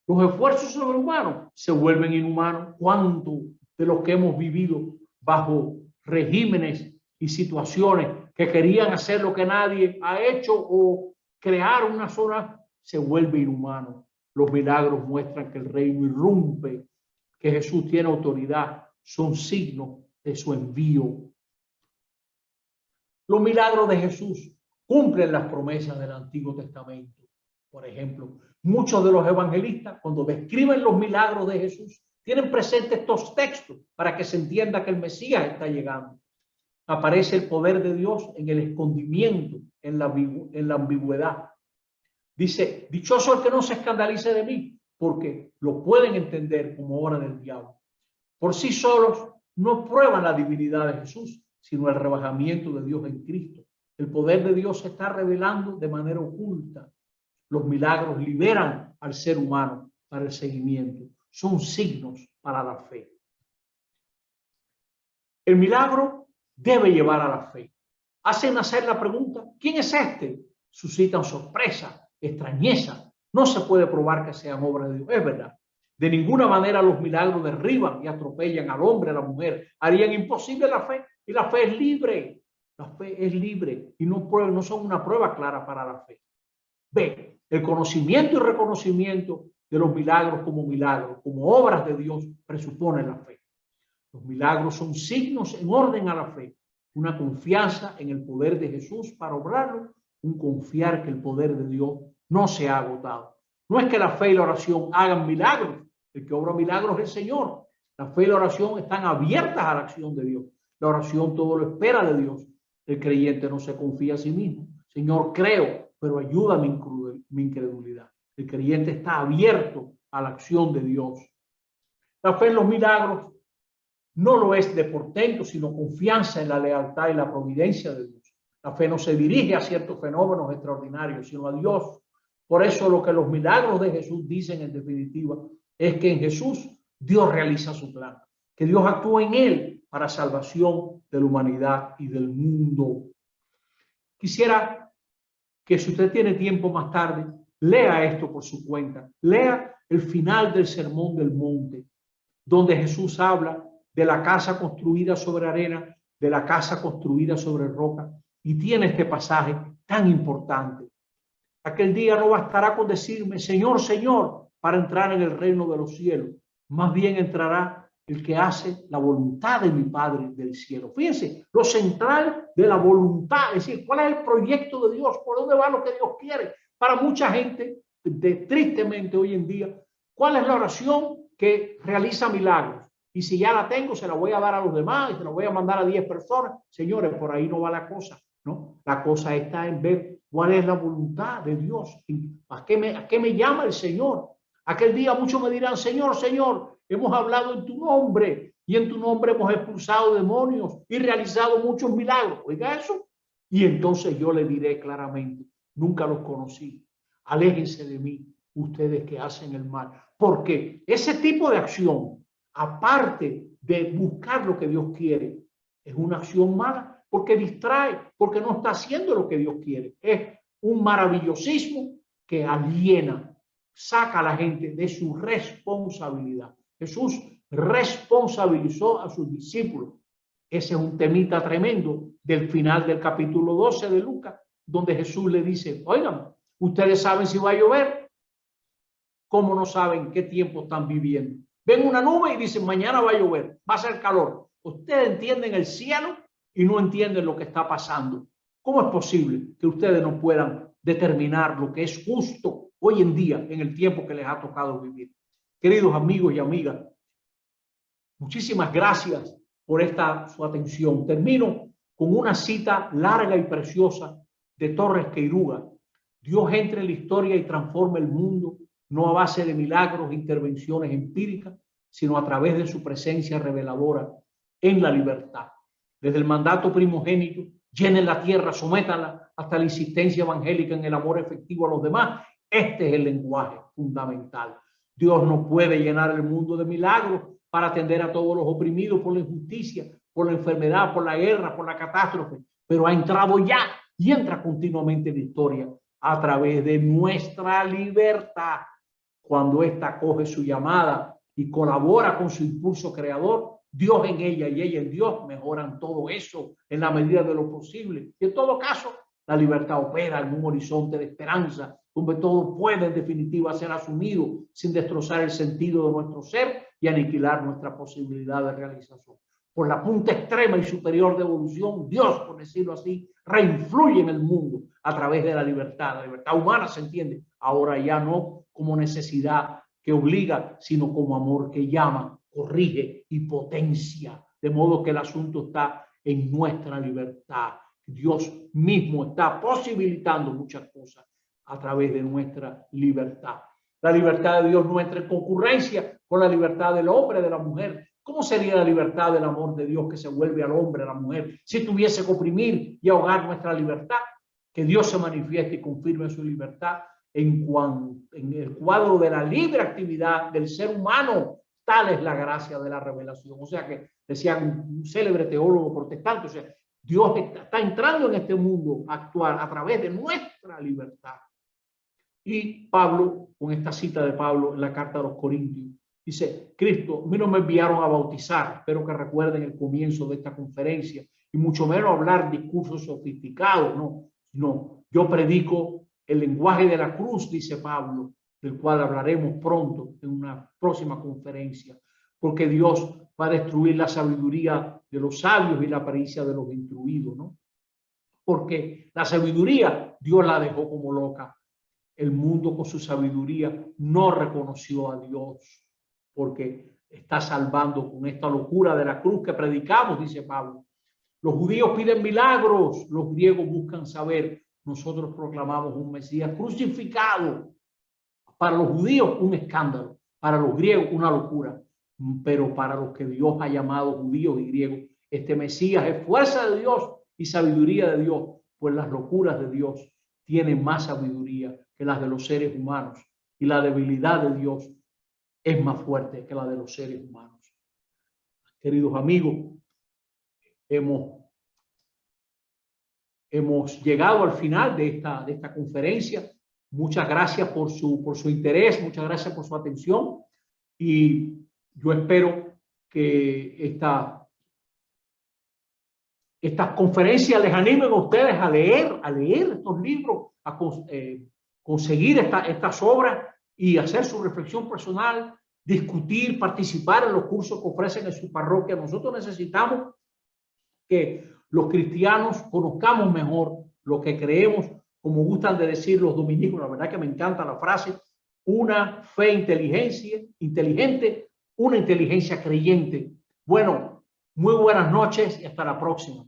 Los esfuerzos sobrehumanos se vuelven inhumanos. ¿Cuánto de los que hemos vivido bajo regímenes y situaciones que querían hacer lo que nadie ha hecho o crear una zona se vuelve inhumano? Los milagros muestran que el reino irrumpe, que Jesús tiene autoridad, son signos de su envío. Los milagros de Jesús cumplen las promesas del Antiguo Testamento. Por ejemplo, muchos de los evangelistas, cuando describen los milagros de Jesús, tienen presentes estos textos para que se entienda que el Mesías está llegando. Aparece el poder de Dios en el escondimiento, en la ambigüedad. Dice, dichoso el que no se escandalice de mí, porque lo pueden entender como obra del diablo. Por sí solos no prueban la divinidad de Jesús, sino el rebajamiento de Dios en Cristo. El poder de Dios se está revelando de manera oculta. Los milagros liberan al ser humano para el seguimiento. Son signos para la fe. El milagro debe llevar a la fe. Hacen nacer la pregunta, ¿quién es este? Suscitan sorpresa, extrañeza. No se puede probar que sean obras de Dios. Es verdad. De ninguna manera los milagros derriban y atropellan al hombre, a la mujer. Harían imposible la fe. Y la fe es libre. La fe es libre y no son una prueba clara para la fe. B, el conocimiento y reconocimiento de los milagros, como obras de Dios, presupone la fe. Los milagros son signos en orden a la fe. Una confianza en el poder de Jesús para obrarlo, un confiar que el poder de Dios no se ha agotado. No es que la fe y la oración hagan milagros. El que obra milagros es el Señor. La fe y la oración están abiertas a la acción de Dios. La oración todo lo espera de Dios. El creyente no se confía a sí mismo. Señor, creo, pero ayuda mi incredulidad. El creyente está abierto a la acción de Dios. La fe en los milagros no lo es de portento, sino confianza en la lealtad y la providencia de Dios. La fe no se dirige a ciertos fenómenos extraordinarios, sino a Dios. Por eso lo que los milagros de Jesús dicen en definitiva es que en Jesús Dios realiza su plan, que Dios actúa en él para salvación de la humanidad y del mundo. Quisiera que si usted tiene tiempo más tarde, lea esto por su cuenta. Lea el final del Sermón del Monte, donde Jesús habla de la casa construida sobre arena, de la casa construida sobre roca, y tiene este pasaje tan importante. Aquel día no bastará con decirme, Señor, Señor, para entrar en el reino de los cielos. Más bien entrará el que hace la voluntad de mi Padre del cielo. Fíjense, lo central de la voluntad, es decir, cuál es el proyecto de Dios, por dónde va lo que Dios quiere. Para mucha gente, tristemente hoy en día, ¿cuál es la oración que realiza milagros? Y si ya la tengo, se la voy a dar a los demás y se la voy a mandar a 10 personas. Señores, por ahí no va la cosa, ¿no? La cosa está en ver cuál es la voluntad de Dios. ¿A qué me llama el Señor? Aquel día muchos me dirán, Señor, Señor, hemos hablado en tu nombre y en tu nombre hemos expulsado demonios y realizado muchos milagros. Oiga eso. Y entonces yo le diré claramente, nunca los conocí. Aléjense de mí, ustedes que hacen el mal. Porque ese tipo de acción, aparte de buscar lo que Dios quiere, es una acción mala porque distrae, porque no está haciendo lo que Dios quiere. Es un maravillosismo que aliena, saca a la gente de su responsabilidad. Jesús responsabilizó a sus discípulos. Ese es un temita tremendo del final del capítulo 12 de Lucas, donde Jesús le dice, oigan, Ustedes saben si va a llover. ¿Cómo no saben qué tiempo están viviendo? Ven una nube y dicen mañana va a llover, va a ser calor. Ustedes entienden el cielo y no entienden lo que está pasando. ¿Cómo es posible que ustedes no puedan determinar lo que es justo hoy en día en el tiempo que les ha tocado vivir? Queridos amigos y amigas, muchísimas gracias por su atención. Termino con una cita larga y preciosa de Torres Queiruga. Dios entra en la historia y transforma el mundo, no a base de milagros e intervenciones empíricas, sino a través de su presencia reveladora en la libertad. Desde el mandato primogénito, llenen la tierra, sométanla, hasta la insistencia evangélica en el amor efectivo a los demás. Este es el lenguaje fundamental. Dios no puede llenar el mundo de milagros para atender a todos los oprimidos por la injusticia, por la enfermedad, por la guerra, por la catástrofe, pero ha entrado ya y entra continuamente en la historia a través de nuestra libertad. Cuando ésta coge su llamada y colabora con su impulso creador, Dios en ella y ella en Dios mejoran todo eso en la medida de lo posible. Y en todo caso, la libertad opera en un horizonte de esperanza, donde todo puede en definitiva ser asumido sin destrozar el sentido de nuestro ser y aniquilar nuestra posibilidad de realización. Por la punta extrema y superior de evolución, Dios, por decirlo así, reinfluye en el mundo a través de la libertad. La libertad humana se entiende ahora ya no como necesidad que obliga, sino como amor que llama, corrige y potencia. De modo que el asunto está en nuestra libertad. Dios mismo está posibilitando muchas cosas a través de nuestra libertad. La libertad de Dios no entra en concurrencia con la libertad del hombre, de la mujer. ¿Cómo sería la libertad del amor de Dios que se vuelve al hombre, a la mujer, si tuviese que oprimir y ahogar nuestra libertad? Que Dios se manifieste y confirme su libertad en el cuadro de la libre actividad del ser humano. Tal es la gracia de la revelación. O sea que decía un célebre teólogo protestante, o sea, Dios está entrando en este mundo actual a través de nuestra libertad. Y Pablo, con esta cita de Pablo en la carta a los Corintios, dice: Cristo, a mí no me enviaron a bautizar, espero que recuerden el comienzo de esta conferencia, y mucho menos hablar discursos sofisticados, no, yo predico el lenguaje de la cruz, dice Pablo, del cual hablaremos pronto en una próxima conferencia, porque Dios va a destruir la sabiduría de los sabios y la pericia de los instruidos, ¿no? Porque la sabiduría Dios la dejó como loca. El mundo con su sabiduría no reconoció a Dios, porque está salvando con esta locura de la cruz que predicamos, dice Pablo. Los judíos piden milagros, los griegos buscan saber. Nosotros proclamamos un Mesías crucificado. Para los judíos un escándalo, para los griegos una locura, pero para los que Dios ha llamado judíos y griegos, este Mesías es fuerza de Dios y sabiduría de Dios, pues las locuras de Dios tienen más sabiduría que las de los seres humanos, y la debilidad de Dios es más fuerte que la de los seres humanos. Queridos amigos, hemos llegado al final de esta conferencia. Muchas gracias por su interés, muchas gracias por su atención, y yo espero que estas conferencias les animen a ustedes a leer estos libros, a conseguir estas obras y hacer su reflexión personal, discutir, participar en los cursos que ofrecen en su parroquia. Nosotros necesitamos que los cristianos conozcamos mejor lo que creemos, como gustan de decir los dominicos. La verdad que me encanta la frase: una fe inteligente, una inteligencia creyente. Bueno, muy buenas noches y hasta la próxima.